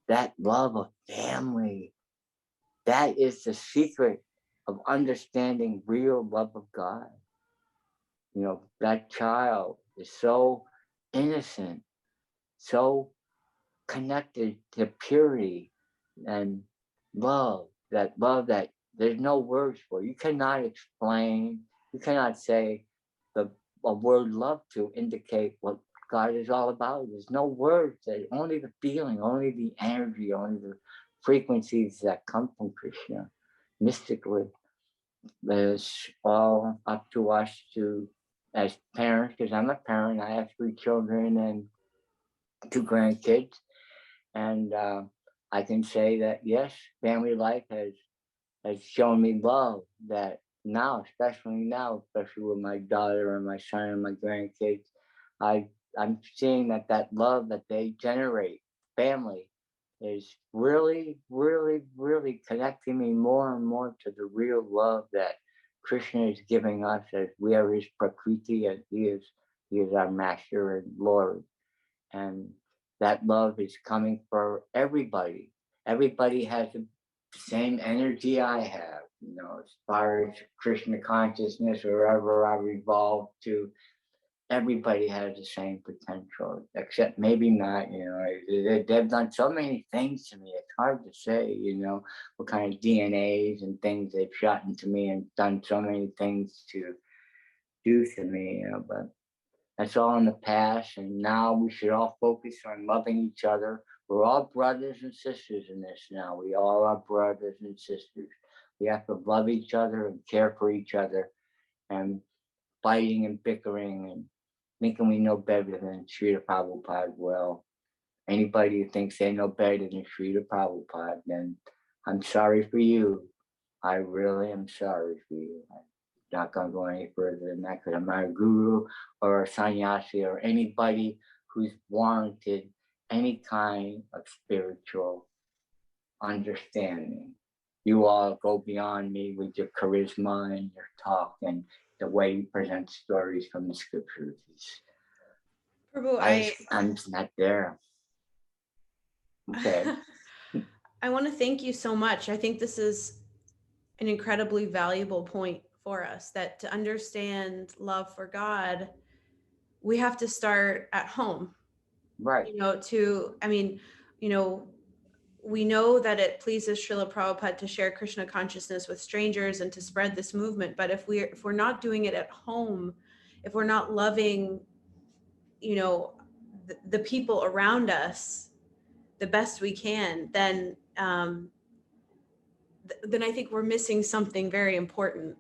that love of family, that is the secret of understanding real love of God. That child is so innocent, so connected to purity and love that there's no words for. You cannot explain, you cannot say a word love to indicate what God is all about. There's no words, only the feeling, only the energy, only the frequencies that come from Krishna mystically. It's all up to us to, as parents, because I'm a parent, I have 3 children and 2 grandkids. And I can say that, yes, family life has shown me love that now, especially with my daughter and my son and my grandkids, I'm seeing that love that they generate, family, is really, really, really connecting me more and more to the real love that Krishna is giving us, as we are his prakriti, and he is our master and Lord. And that love is coming for everybody. Everybody has the same energy I have, as far as Krsna Consciousness, wherever I revolve to, everybody has the same potential, except maybe not, they've done so many things to me. It's hard to say, what kind of DNAs and things they've shot into me and done so many things to do to me, but that's all in the past, and now we should all focus on loving each other. We're all brothers and sisters in this now. We all are brothers and sisters. We have to love each other and care for each other, and fighting and bickering and thinking we know better than Srila Prabhupada. Well, anybody who thinks they know better than Srila Prabhupada, then I'm sorry for you. I really am sorry for you. Not going to go any further than that, because I'm not a guru or a sannyasi or anybody who's warranted any kind of spiritual understanding. You all go beyond me with your charisma and your talk and the way you present stories from the scriptures. Prabhu, I'm just not there. Okay. I want to thank you so much. I think this is an incredibly valuable point for us, that to understand love for God, we have to start at home. Right. We know that it pleases Srila Prabhupada to share Krishna consciousness with strangers and to spread this movement. But if we're not doing it at home, if we're not loving, the people around us the best we can, then I think we're missing something very important.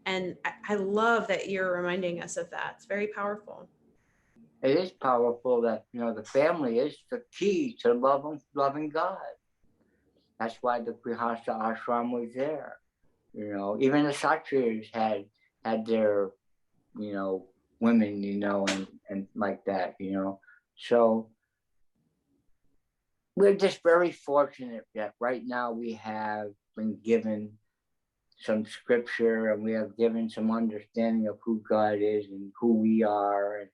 And I love that you're reminding us of that. It's very powerful. It is powerful that, the family is the key to loving God. That's why the Grihastha ashram was there. Even the Kshatriyas had their, women, and like that, So we're just very fortunate that right now we have been given some scripture, and we have given some understanding of who God is and who we are,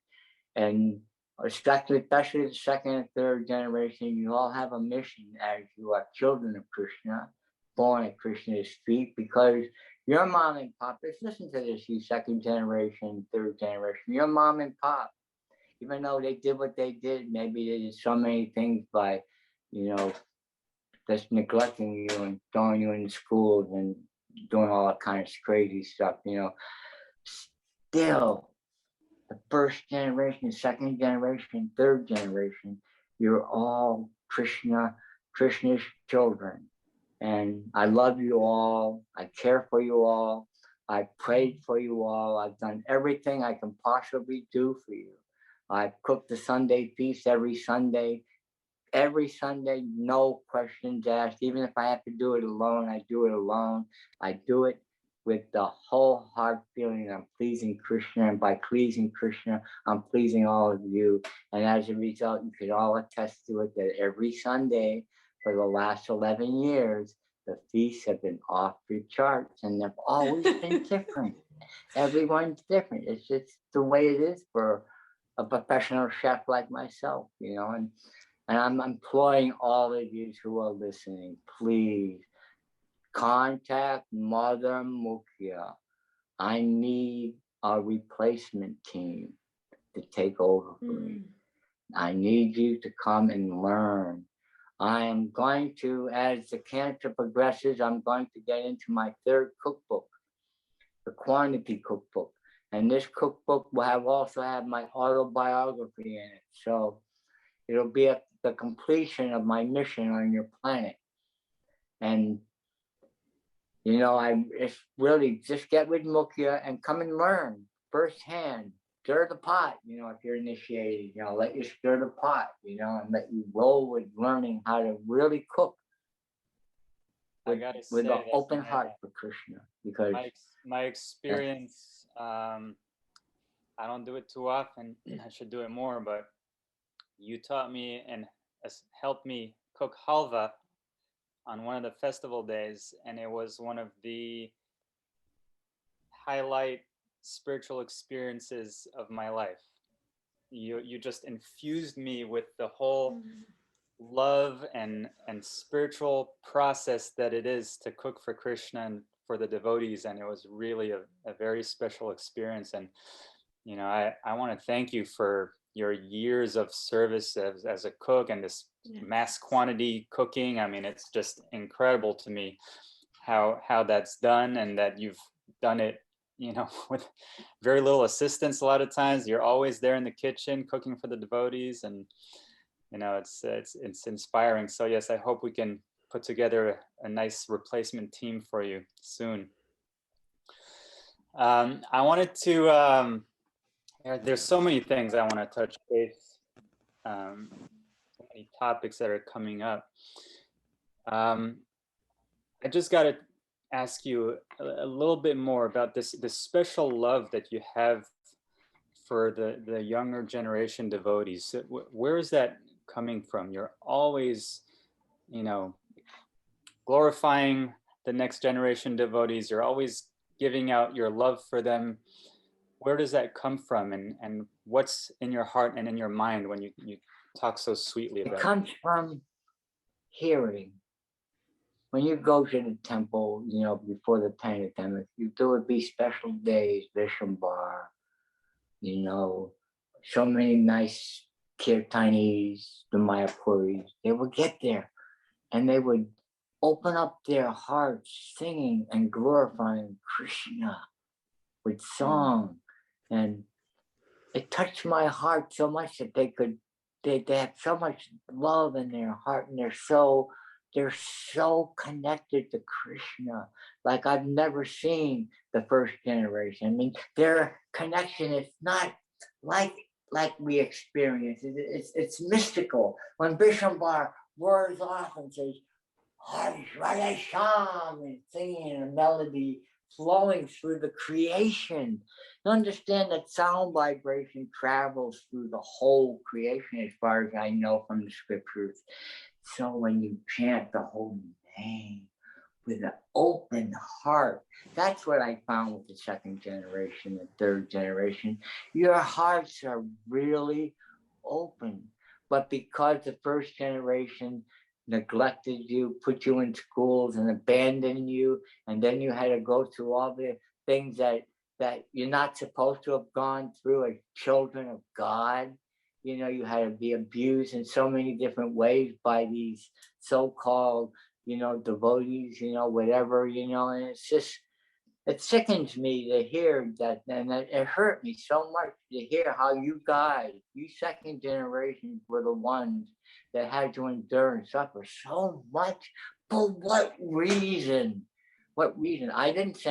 and especially the second and third generation. You all have a mission as you are children of Krishna, born at Krishna's feet, because your mom and pop, let's listen to this, you second generation, third generation, your mom and pop, even though they did what they did, maybe they did so many things by, just neglecting you and throwing you in schools and doing all that kind of crazy stuff, still, the first generation, second generation, third generation, you're all Krishna's children. And I love you all. I care for you all. I prayed for you all. I've done everything I can possibly do for you. I cook the Sunday feast every Sunday. Every Sunday, no questions asked. Even if I have to do it alone, I do it alone. I do it with the whole heart feeling I'm pleasing Krishna. And by pleasing Krishna, I'm pleasing all of you. And as a result, you could all attest to it that every Sunday for the last 11 years, the feasts have been off the charts, and they've always been different. Everyone's different. It's just the way it is for a professional chef like myself, you know. And I'm imploring all of you who are listening, please contact Mother Mukhya. I need a replacement team to take over for me. I need you to come and learn. I am going to, as the cancer progresses, I'm going to get into my third cookbook, the quantity cookbook. And this cookbook will also have my autobiography in it. So it'll be the completion of my mission on your planet. And, you know, it's really just get with Mukhya and come and learn firsthand. Stir the pot, you know, if you're initiated, you know, let you stir the pot, you know, and let you roll with learning how to really cook with an open heart for Krishna. Because my experience, I don't do it too often. I should do it more, but you taught me and helped me cook halva on one of the festival days, and it was one of the highlight spiritual experiences of my life. You just infused me with the whole love and spiritual process that it is to cook for Krishna and for the devotees, and it was really a very special experience. And you know, I want to thank you for your years of service as a cook and this mass quantity cooking. I mean, it's just incredible to me how that's done, and that you've done it, you know, with very little assistance. A lot of times you're always there in the kitchen cooking for the devotees, and you know, it's inspiring. So yes, I hope we can put together a nice replacement team for you soon. I wanted to there's so many things I want to touch base, so many topics that are coming up. I just got to ask you a little bit more about this special love that you have for the younger generation devotees. Where is that coming from? You're always, you know, glorifying the next generation devotees. You're always giving out your love for them. Where does that come from, and what's in your heart and in your mind when you talk so sweetly about it? It comes from hearing. When you go to the temple, you know, before the pandemic, there would be special days, Vishwambar, you know, so many nice kirtanis, the Mayapuris. They would get there and they would open up their hearts singing and glorifying Krishna with song. And it touched my heart so much that they have so much love in their heart, and they're so connected to Krishna like I've never seen the first generation. I mean, their connection is not like we experience. It's mystical. When Vishwambar roars off and says, Hare Sham, and singing a melody flowing through the creation. You understand that sound vibration travels through the whole creation, as far as I know from the scriptures. So when you chant the holy name with an open heart, that's what I found with the second generation, the third generation. Your hearts are really open. But because the first generation neglected you, put you in schools and abandoned you, and then you had to go through all the things that you're not supposed to have gone through as children of God. You know, you had to be abused in so many different ways by these so-called, you know, devotees, you know, whatever, you know, and it's just, it sickens me to hear that, and it hurt me so much to hear how you guys, you second generations, were the ones that had to endure and suffer so much For what reason? What reason? I didn't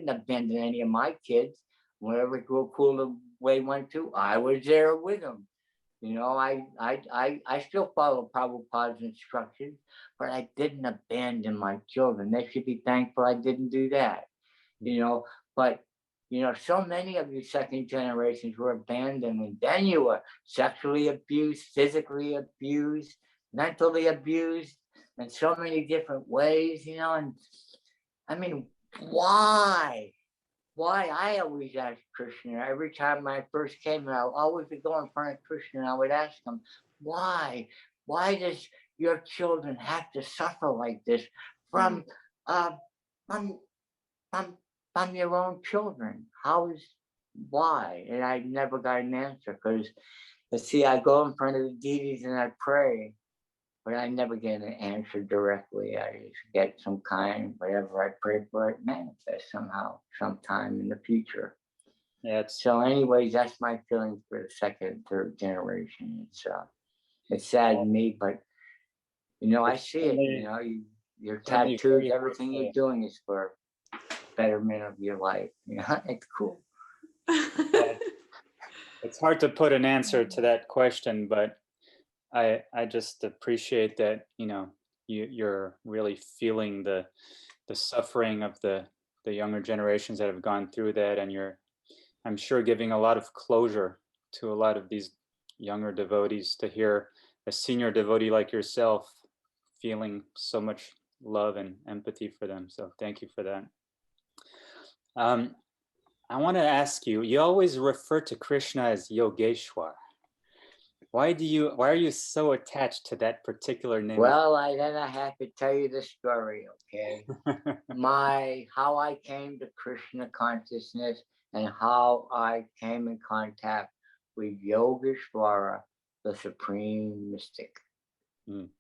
abandon any of my kids. Wherever cool way went to, I was there with them. You know, I still follow Prabhupada's instructions, but I didn't abandon my children. They should be thankful I didn't do that. You know, but you know, so many of you second generations were abandoned, and then you were sexually abused, physically abused, mentally abused, in so many different ways, you know. And I mean, why? Why? I always ask Krishna every time I first came, and I always would go in front of Krishna and I would ask him, why? Why does your children have to suffer like this from uh, from from from your own children? Why? And I never got an answer because, you see, I go in front of the deities and I pray, but I never get an answer directly. I just get some kind, whatever I pray for, it manifests somehow, sometime in the future. Yeah, So anyways, that's my feelings for the second, third generation. It's sad to me, but you know, I see it, you know, your tattoos, everything you're doing is for betterment of your life. You know, it's cool. It's hard to put an answer to that question, but I just appreciate that, you know, you're really feeling the suffering of the younger generations that have gone through that, and you're, I'm sure, giving a lot of closure to a lot of these younger devotees to hear a senior devotee like yourself feeling so much love and empathy for them. So thank you for that. I want to ask you, you always refer to Krishna as Yogeshwara. Why are you so attached to that particular name? Well, then I have to tell you the story, okay? How I came to Krsna Consciousness and how I came in contact with Yogeshvara, the Supreme Mystic. You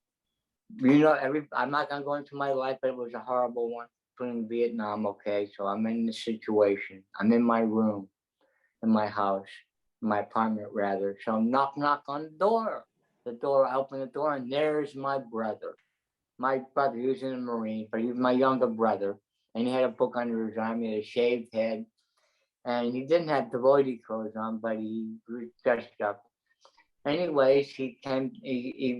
know, I'm not going to go into my life, but it was a horrible one. In Vietnam, okay? So I'm in the situation. I'm in my room, in my house, my apartment rather. So knock on the door. I open the door, and there's my brother. My brother, he was in the Marine, but he was my younger brother. And he had a book under his arm. He had a shaved head. And he didn't have devotee clothes on, but he was dressed up. Anyways, he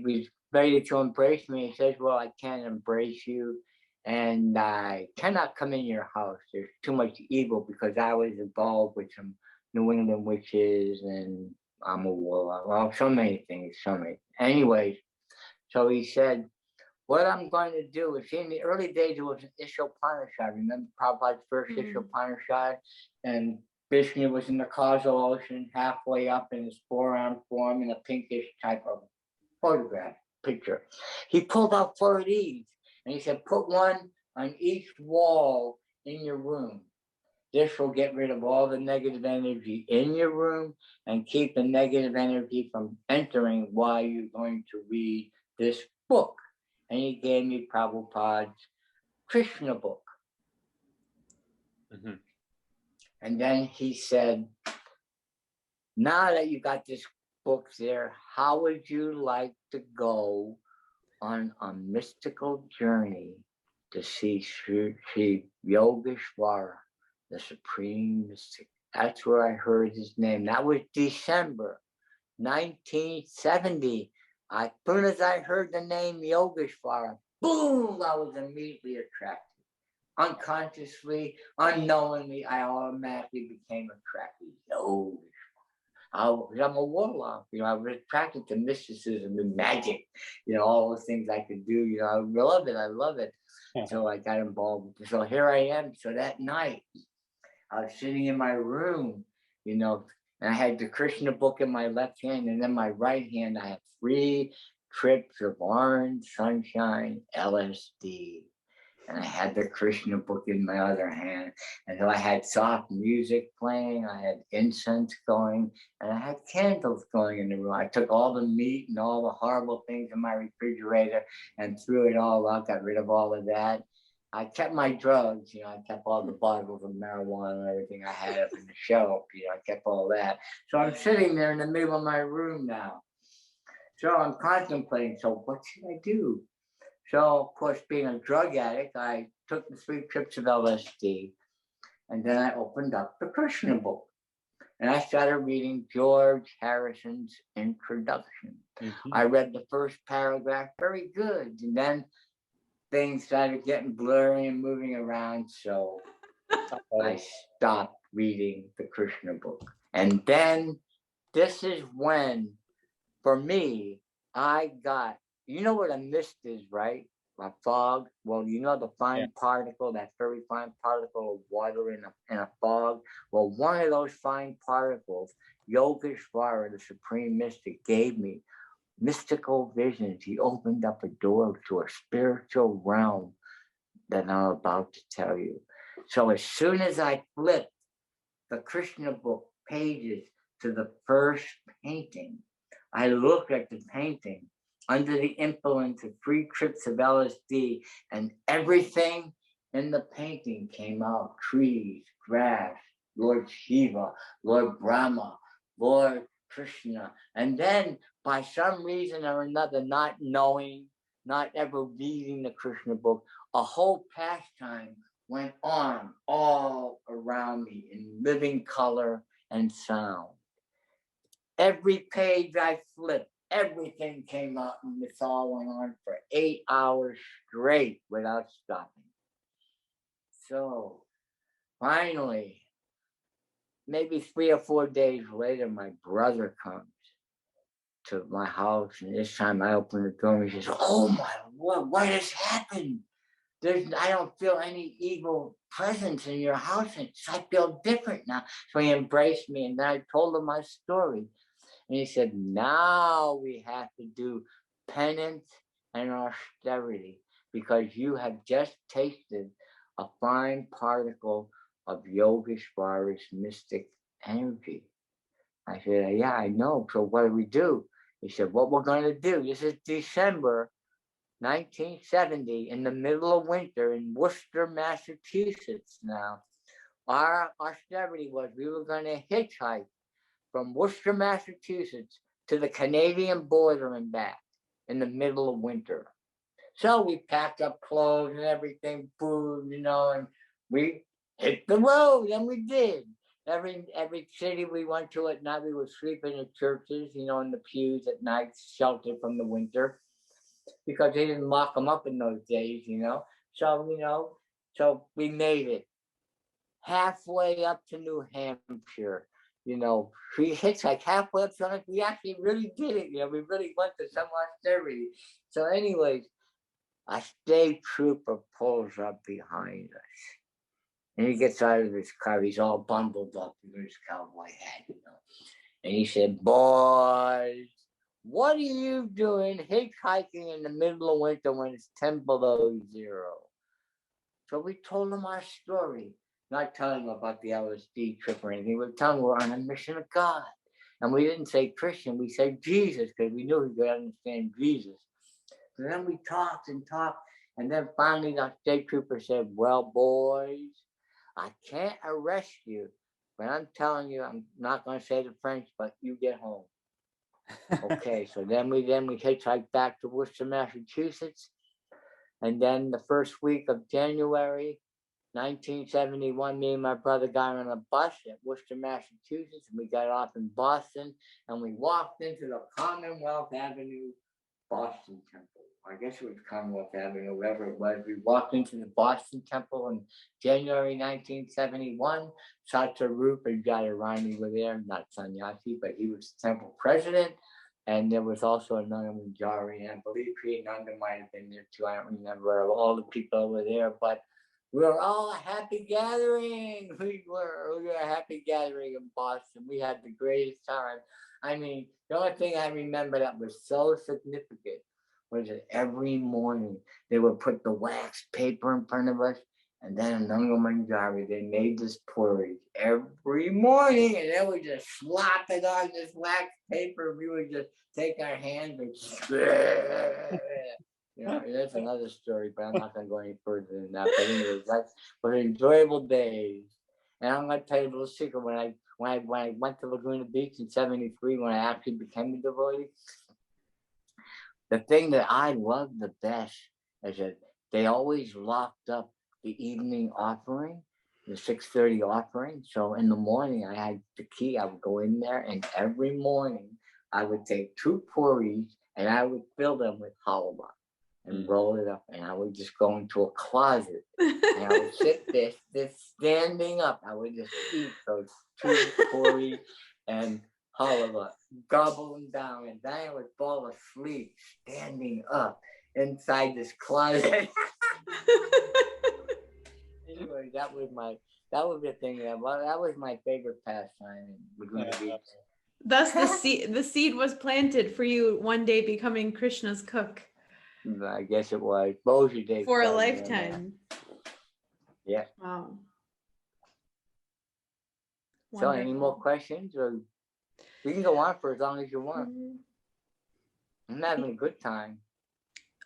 was ready to embrace me. He says, well, I can't embrace you, and I cannot come in your house. There's too much evil, because I was involved with some New England witches, and I'm a warlock. Well, so many things, so many. Anyways, so he said, what I'm going to do is, in the early days, it was an Ishopanishad. Remember Prabhupada's first Ishopanishad? And Vishnu was in the causal ocean, halfway up in his forearm form, in a pinkish type of photograph picture. He pulled out 4 of these, and he said, put one on each wall in your room. This will get rid of all the negative energy in your room and keep the negative energy from entering while you're going to read this book. And he gave me Prabhupada's Krishna book. And then he said, now that you got this book there, how would you like to go on a mystical journey to see Sri Yogeshvara, the Supreme Mystic? That's where I heard his name. That was December 1970. As soon as I heard the name Yogeshvara, boom, I was immediately attracted. Unconsciously, unknowingly, I automatically became attracted. Yogeshvara. I'm a warlock, you know. I was attracted to mysticism and magic, you know, all those things I could do, you know. I love it. So I got involved with it. So here I am. So that night, I was sitting in my room, you know, and I had the Krishna book in my left hand, and in my right hand, I had 3 trips of orange sunshine LSD. And I had the Krishna book in my other hand. And so I had soft music playing, I had incense going, and I had candles going in the room. I took all the meat and all the horrible things in my refrigerator and threw it all out, got rid of all of that. I kept my drugs, you know, I kept all the bottles of marijuana and everything I had up in the shelf, you know, I kept all that. So I'm sitting there in the middle of my room now. So I'm contemplating, so what should I do? So, of course, being a drug addict, I took the 3 trips of LSD, and then I opened up the Krishna book. And I started reading George Harrison's introduction. I read the first paragraph, very good. And then things started getting blurry and moving around. So I stopped reading the Krishna book. And then this is when, for me, I got, you know what a mist is, right? A fog. Well, you know the fine particle, that very fine particle of water in a fog. Well, one of those fine particles, Yogeshvara, the supreme mystic, gave me mystical visions. He opened up a door to a spiritual realm that I'm about to tell you. So as soon as I flipped the Krishna book pages to the first painting, I looked at the painting under the influence of 3 trips of LSD, and everything in the painting came out: trees, grass, Lord Shiva, Lord Brahma, Lord Krishna. And then by some reason or another, not knowing, not ever reading the Krishna book, a whole pastime went on all around me in living color and sound. Every page I flipped, everything came out, and this all went on for 8 hours straight without stopping. So finally, maybe 3 or 4 days later, my brother comes to my house, and this time I open the door and he says, "Oh my Lord, what has happened? I don't feel any evil presence in your house. I feel different now." So he embraced me, and then I told him my story. And he said, "Now we have to do penance and austerity, because you have just tasted a fine particle of Yogeshvara's mystic energy." I said, "Yeah, I know. So what do we do?" He said, "What we're going to do, this is December 1970, in the middle of winter in Worcester, Massachusetts now. Our austerity was we were going to hitchhike from Worcester, Massachusetts to the Canadian border and back in the middle of winter." So we packed up clothes and everything, food, and we hit the road, and we did. Every city we went to at night, we would sleep in the churches, in the pews at night, sheltered from the winter, because they didn't lock them up in those days, So, so we made it halfway up to New Hampshire. We hitchhiked halfway up to, we actually really did it. We really went to some austerity. So anyways, a state trooper pulls up behind us. And he gets out of his car. He's all bundled up in his cowboy hat, And he said, "Boys, what are you doing hitchhiking in the middle of winter when it's 10 below zero?" So we told him our story, not telling him about the LSD trip or anything. We were telling him we're on a mission of God. And we didn't say Christian, we said Jesus, because we knew he could understand Jesus. So then we talked and talked. And then finally the state trooper said, "Well, boys, I can't arrest you, but I'm telling you, I'm not going to say the French, but you get home." Okay, so then we hitchhiked back to Worcester, Massachusetts. And then the first week of January 1971, me and my brother got on a bus at Worcester, Massachusetts, and we got off in Boston, and we walked into the Commonwealth Avenue Boston Temple. I guess it was Commonwealth Avenue, wherever it was. We walked into the Boston Temple in January 1971. Satsarup and Jayarani were there, not sannyasi, but he was the temple president. And there was also another Manjari, and I believe Priyananda might have been there too. I don't remember all the people were there, but we were all a happy gathering. We were a happy gathering in Boston. We had the greatest time. I mean, the only thing I remember that was so significant was that every morning they would put the wax paper in front of us, and then in Nanga Manjari, they made this porridge every morning, and they would just slap it on this wax paper. We would just take our hands and that's another story, but I'm not going to go any further than that. But anyways, that was enjoyable days. And I'm going to tell you a little secret. When I went to Laguna Beach in '73, when I actually became a devotee, the thing that I loved the best I said, they always locked up the evening offering, the 6:30 offering. So in the morning, I had the key. I would go in there, and every morning I would take 2 puris and I would fill them with halwa and roll it up. And I would just go into a closet and I would sit there, standing up. I would just eat those 2 puris and halwa, gobble them down, and then I would fall asleep standing up inside this closet. Anyway, that was the thing. That was my favorite pastime in Laguna Beach. Thus, the seed was planted for you one day becoming Krishna's cook. I guess it was. Boji Day For a lifetime. Yeah. Wow. So, any more questions? Or we can go on for as long as you want. I'm having a good time.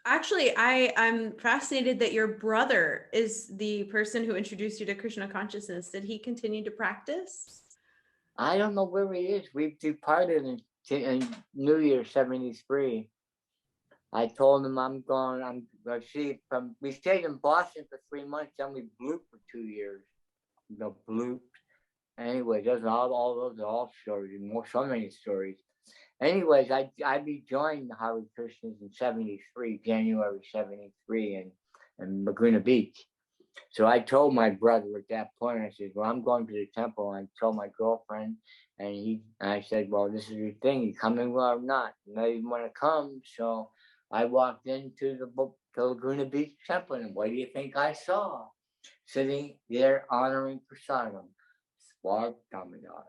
Actually, I'm fascinated that your brother is the person who introduced you to Krishna consciousness. Did he continue to practice? I don't know where he is. We departed in New Year '73. I told him we stayed in Boston for 3 months, then we blooped for 2 years. Blooped. Anyway, those are all stories, so many stories. Anyways, I rejoined the Hare Krishnas in '73, January '73 in Laguna Beach. So I told my brother at that point, I said, well, I'm going to the temple. I told my girlfriend, and I said, well, this is your thing. You coming or not? And they didn't want to come. So I walked into the Laguna Beach temple, and what do you think I saw? Sitting there honoring prasadam, Swag Damodar.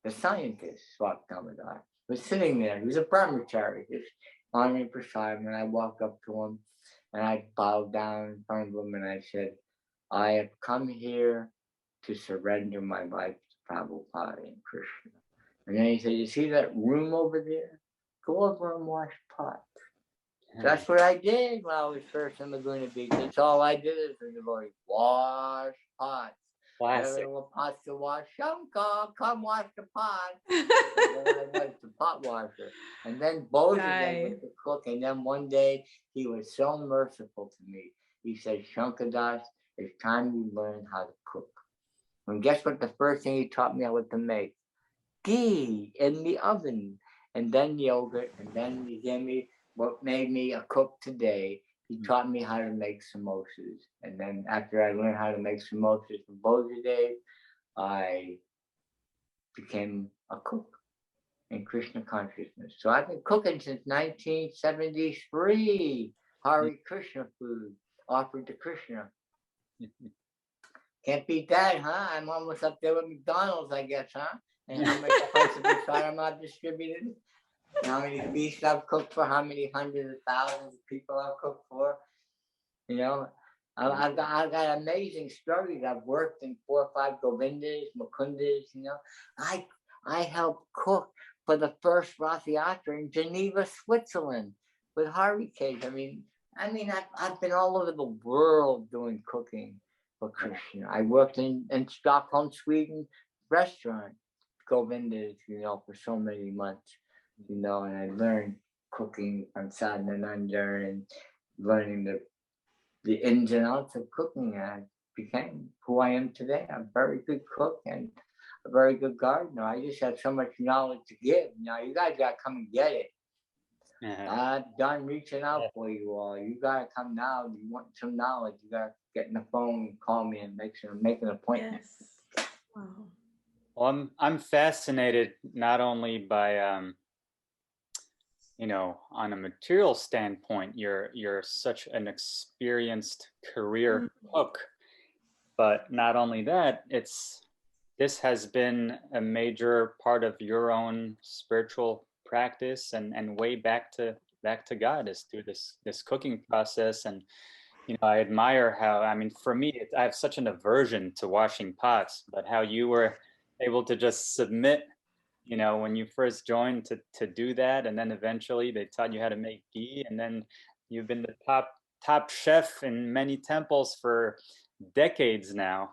The scientist, Swag Damodar, was sitting there. He was a brahmachari, just honoring prasadam. And I walked up to him, and I bowed down in front of him, and I said, I have come here to surrender my life to Prabhupada and Krishna. And then he said, you see that room over there? Go over and wash pots. So that's what I did when I was first in Laguna Beach. That's all I did is wash pots. Classic. There were pots to wash. Sanka, come wash the pot. And then I was the pot washer. And then both of them went to cook. And then one day he was so merciful to me. He said, Shankadas, it's time you learn how to cook. And guess what? The first thing he taught me how to make? Ghee in the oven. And then yogurt. And then he gave me what made me a cook today. He taught me how to make samosas. And then after I learned how to make samosas for Boji Day, I became a cook in Krishna Consciousness. So I've been cooking since 1973. Hare Krishna food offered to Krishna. Can't beat that, huh? I'm almost up there with McDonald's, I guess, huh? And how many places of prasadam I've distributed. How many feasts I've cooked for, how many hundreds of thousands of people I've cooked for. You know, I've got amazing stories. I've worked in 4 or 5 Govindas, Mukundas, you know. I helped cook for the first Rath Yatra in Geneva, Switzerland with Hare Cake. I mean, I've been all over the world doing cooking for Krishna. I worked in Stockholm, Sweden, restaurant, Govindas, you know, for so many months. You know, and I learned cooking from Sadhananda and learning the ins and outs of cooking. And I became who I am today. I'm a very good cook and a very good gardener. I just have so much knowledge to give. Now, you guys got to come and get it. I'm done reaching out for you all. You got to come now. You want some knowledge, you got to get in the phone and call me and make an appointment. Yes. Wow. Well, I'm fascinated not only by you know, on a material standpoint, you're such an experienced career cook, but not only that, this has been a major part of your own spiritual practice and way back to God is through this cooking process. And you know, I admire how, I mean, for me, I have such an aversion to washing pots, but how you were able to just submit, you know, when you first joined to do that, and then eventually they taught you how to make ghee, and then you've been the top chef in many temples for decades now.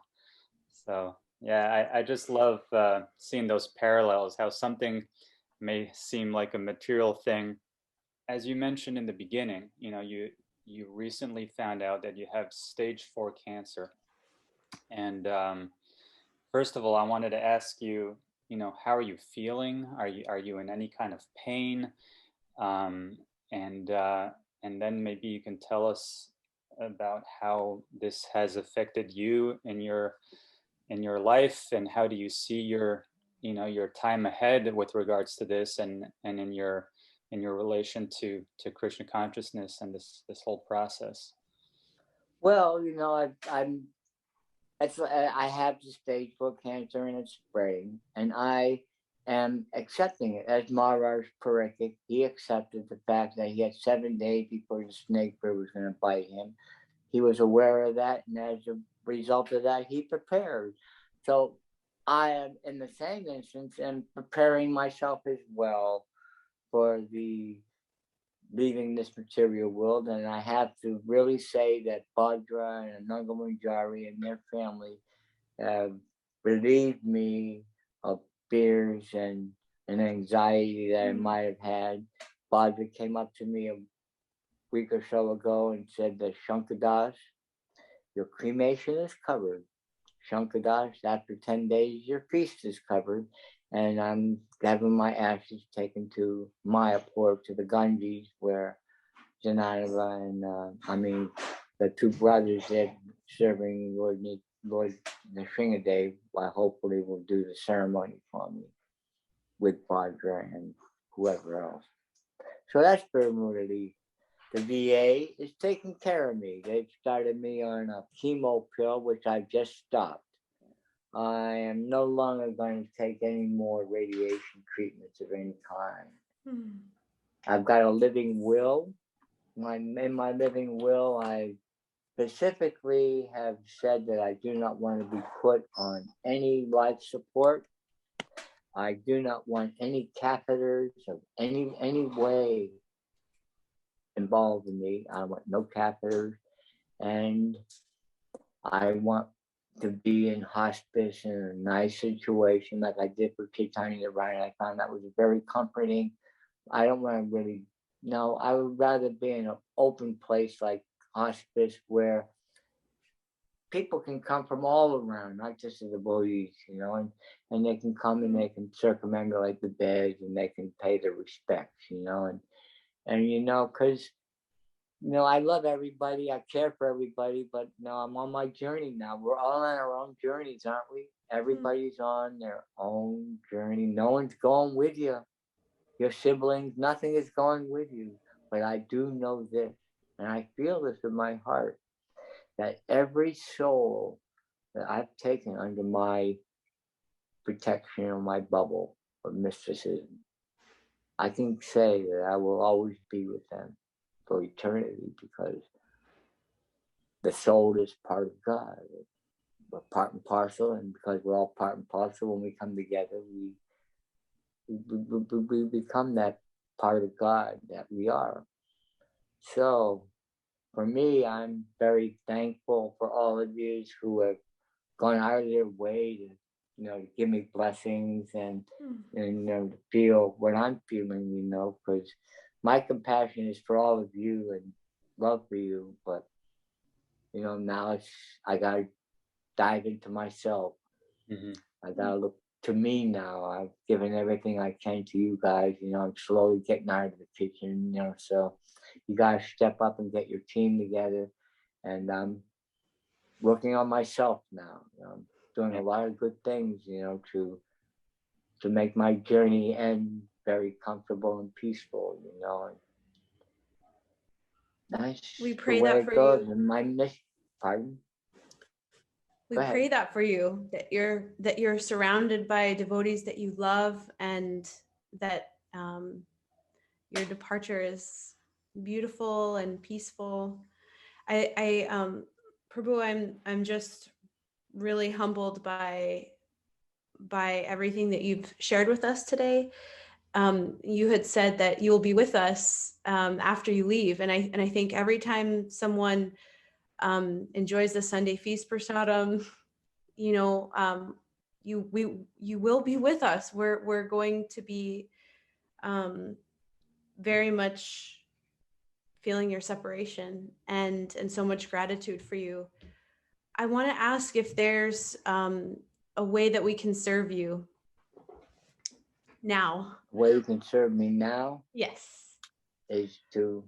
So yeah, I just love seeing those parallels, how something may seem like a material thing. As you mentioned in the beginning, you know, you recently found out that you have stage 4 cancer. And first of all, I wanted to ask you, how are you feeling? Are you in any kind of pain? Um, and then maybe you can tell us about how this has affected you in your life, and how do you see your time ahead with regards to this, and in your relation to Krishna consciousness and this whole process. Well, I have the stage 4 cancer and it's spreading, and I am accepting it. As Maharaj Parikit, he accepted the fact that he had 7 days before the snake bird was going to bite him. He was aware of that, and as a result of that, he prepared. So I am, in the same instance, am preparing myself as well for the leaving this material world. And I have to really say that Bhadra and Ananga Manjari and their family have relieved me of fears and anxiety that I might have had. Bhadra came up to me a week or so ago and said that Shankadas, your cremation is covered. Shankadas, after 10 days, your feast is covered. And I'm having my ashes taken to Mayapur, to the Ganges, where Jananava and the two brothers that serving Lord Nrsingadev, hopefully will do the ceremony for me with Bhadra and whoever else. So that's very relief. The VA is taking care of me. They've started me on a chemo pill, which I've just stopped. I am no longer going to take any more radiation treatments of any kind. I've got a living will. In my living will, I specifically have said that I do not want to be put on any life support. I do not want any catheters of any way involved in me. I want no catheters, and I want to be in hospice in a nice situation like I did for Chaitanya Ryan. I found that was very comforting. I don't want to really, no, I would rather be in an open place like hospice where people can come from all around, not just the devotees, and they can come and they can circumambulate the beds and they can pay their respects, and because I love everybody, I care for everybody, but I'm on my journey now. We're all on our own journeys, aren't we? Everybody's on their own journey. No one's going with you. Your siblings, nothing is going with you. But I do know this, and I feel this in my heart, that every soul that I've taken under my protection or my bubble of mysticism, I can say that I will always be with them for eternity, because the soul is part of God. We're part and parcel, and because we're all part and parcel, when we come together, we become that part of God that we are. So for me, I'm very thankful for all of you who have gone out of their way to give me blessings and to feel what I'm feeling, because my compassion is for all of you and love for you. But now I gotta dive into myself. I gotta look to me now. I've given everything I can to you guys. I'm slowly getting out of the kitchen. So you guys step up and get your team together. And I'm working on myself now. I'm doing a lot of good things, to make my journey end very comfortable and peaceful. That's we pray the way that it for goes. you. And my mission, pardon? We pray that for you, that you're surrounded by devotees that you love, and that your departure is beautiful and peaceful. Prabhu, I'm just really humbled by everything that you've shared with us today. You had said that you will be with us after you leave, and I think every time someone enjoys the Sunday feast prasadam, you will be with us. We're going to be very much feeling your separation and so much gratitude for you. I want to ask if there's a way that we can serve you now. The way you can serve me now Yes. is to,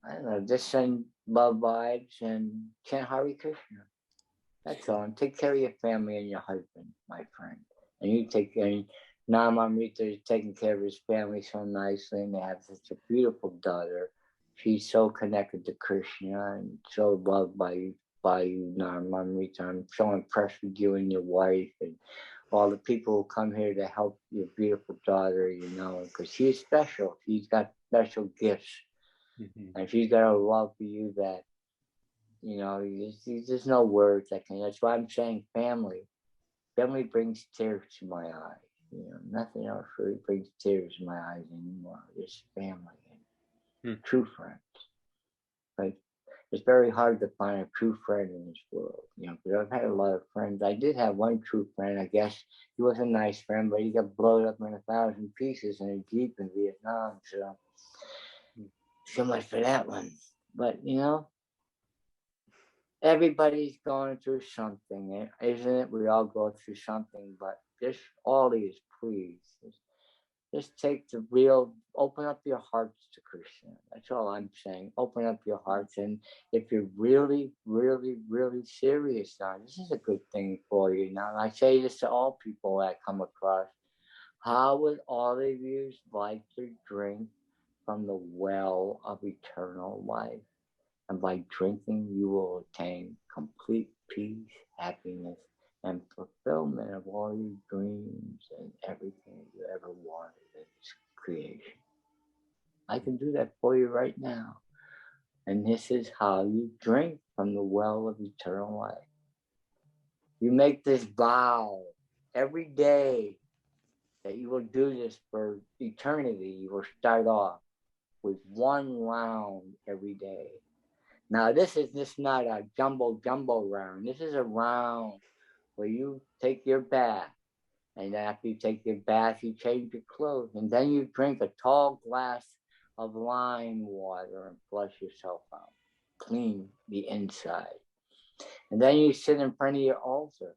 I don't know, just send love vibes and chant Hare Krishna. That's all. And take care of your family and your husband, my friend. And you take care. Namamrita is taking care of his family so nicely, and they have such a beautiful daughter. She's so connected to Krishna and so loved by you, Namamrita. I'm so impressed with you and your wife and all the people who come here to help your beautiful daughter, you know, because she's special. She's got special gifts. And she's got a love for you that, you know, there's no words that can. That's why I'm saying family. Family brings tears to my eyes. You know, nothing else really brings tears to my eyes anymore. Just family and true friends. But it's very hard to find a true friend in this world. You know, because I've had a lot of friends. I did have one true friend. I guess he was a nice friend, but he got blown up in 1,000 pieces in a Jeep in Vietnam. So much for that one. But you know, everybody's going through something, isn't it? We all go through something, but just all these, please, just take the real, open up your hearts to Krishna. That's all I'm saying. Open up your hearts. And if you're really, really, really serious on this is a good thing for you. Now, I say this to all people that I come across. How would all of you like to drink from the well of eternal life? And by drinking, you will attain complete peace, happiness, and fulfillment of all your dreams and everything you ever wanted in this creation. I can do that for you right now. And this is how you drink from the well of eternal life. You make this vow every day that you will do this for eternity. You will start off with one round every day. Now, this is just not a jumbo round. This is a round where you take your bath. And after you take your bath, you change your clothes. And then you drink a tall glass of lime water and flush yourself out. Clean the inside. And then you sit in front of your altar.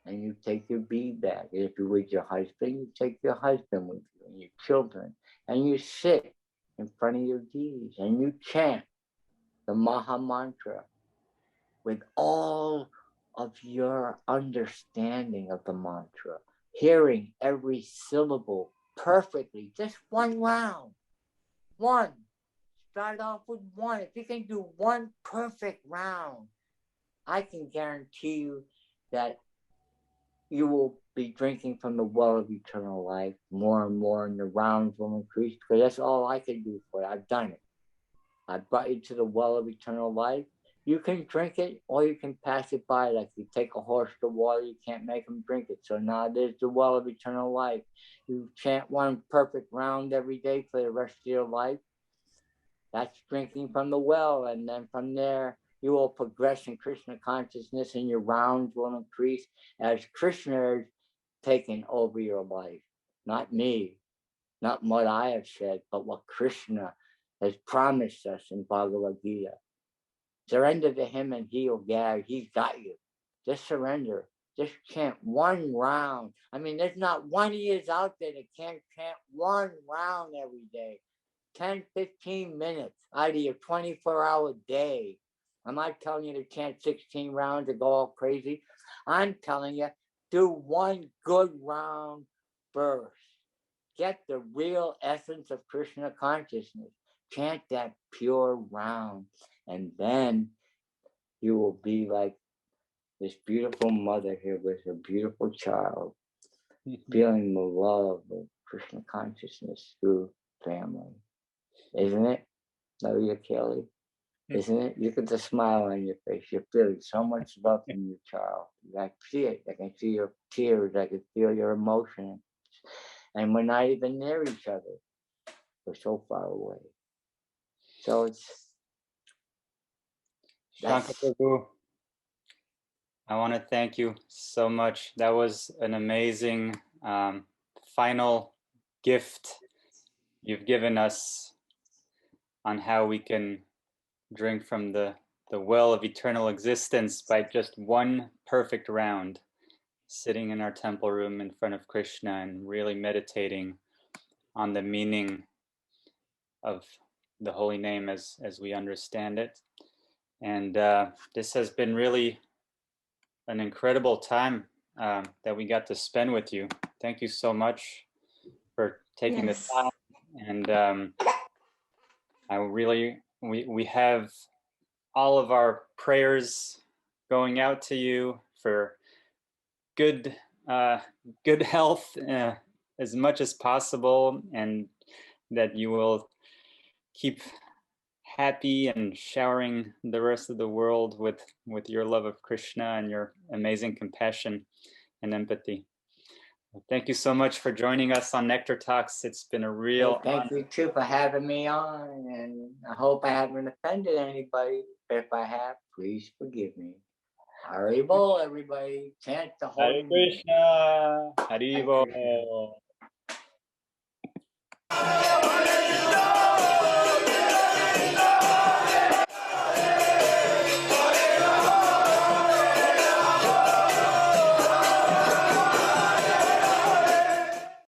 And you take your bead bag. And if you're with your husband, you take your husband with you and your children. And you sit in front of your deities. And you chant the Maha Mantra with all of your understanding of the mantra, hearing every syllable perfectly, just one round. One. Start off with one. If you can do one perfect round, I can guarantee you that you will be drinking from the well of eternal life more and more, and the rounds will increase, because that's all I can do for you. I've done it. I brought you to the well of eternal life. You can drink it or you can pass it by. Like you take a horse to water, you can't make him drink it. So now there's the well of eternal life. You chant one perfect round every day for the rest of your life. That's drinking from the well. And then from there, you will progress in Krsna consciousness and your rounds will increase as Krishna is taking over your life. Not me, not what I have said, but what Krishna has promised us in Bhagavad Gita. Surrender to him and he'll guide. He's got you. Just surrender. Just chant one round. I mean, there's not one of you out there that can't chant one round every day. 10, 15 minutes out of your 24-hour day. I'm not telling you to chant 16 rounds and go all crazy. I'm telling you, do one good round first. Get the real essence of Krsna consciousness. Chant that pure round. And then you will be like this beautiful mother here with a beautiful child, feeling the love of Krsna consciousness through family. Isn't it? Maria Kelly? Isn't it? You get the smile on your face. You're feeling so much love from your child. I see it. I can see your tears. I can feel your emotion. And we're not even near each other. We're so far away. So it's... Sanka Prabhu, I want to thank you so much. That was an amazing final gift you've given us. on how we can drink from the well of eternal existence by just one perfect round, sitting in our temple room in front of Krishna and really meditating on the meaning of the holy name as we understand it. And this has been really an incredible time that we got to spend with you. Thank you so much for taking the time. And I really, we have all of our prayers going out to you for good health as much as possible, and that you will keep happy and showering the rest of the world with your love of Krishna and your amazing compassion and empathy. Thank you so much for joining us on Nectar Talks. It's been a real Thank you too for having me on, and I hope I haven't offended anybody. If I have, please forgive me. Hare Bol, everybody. Chant the holy Hare Krishna. Hare Bol.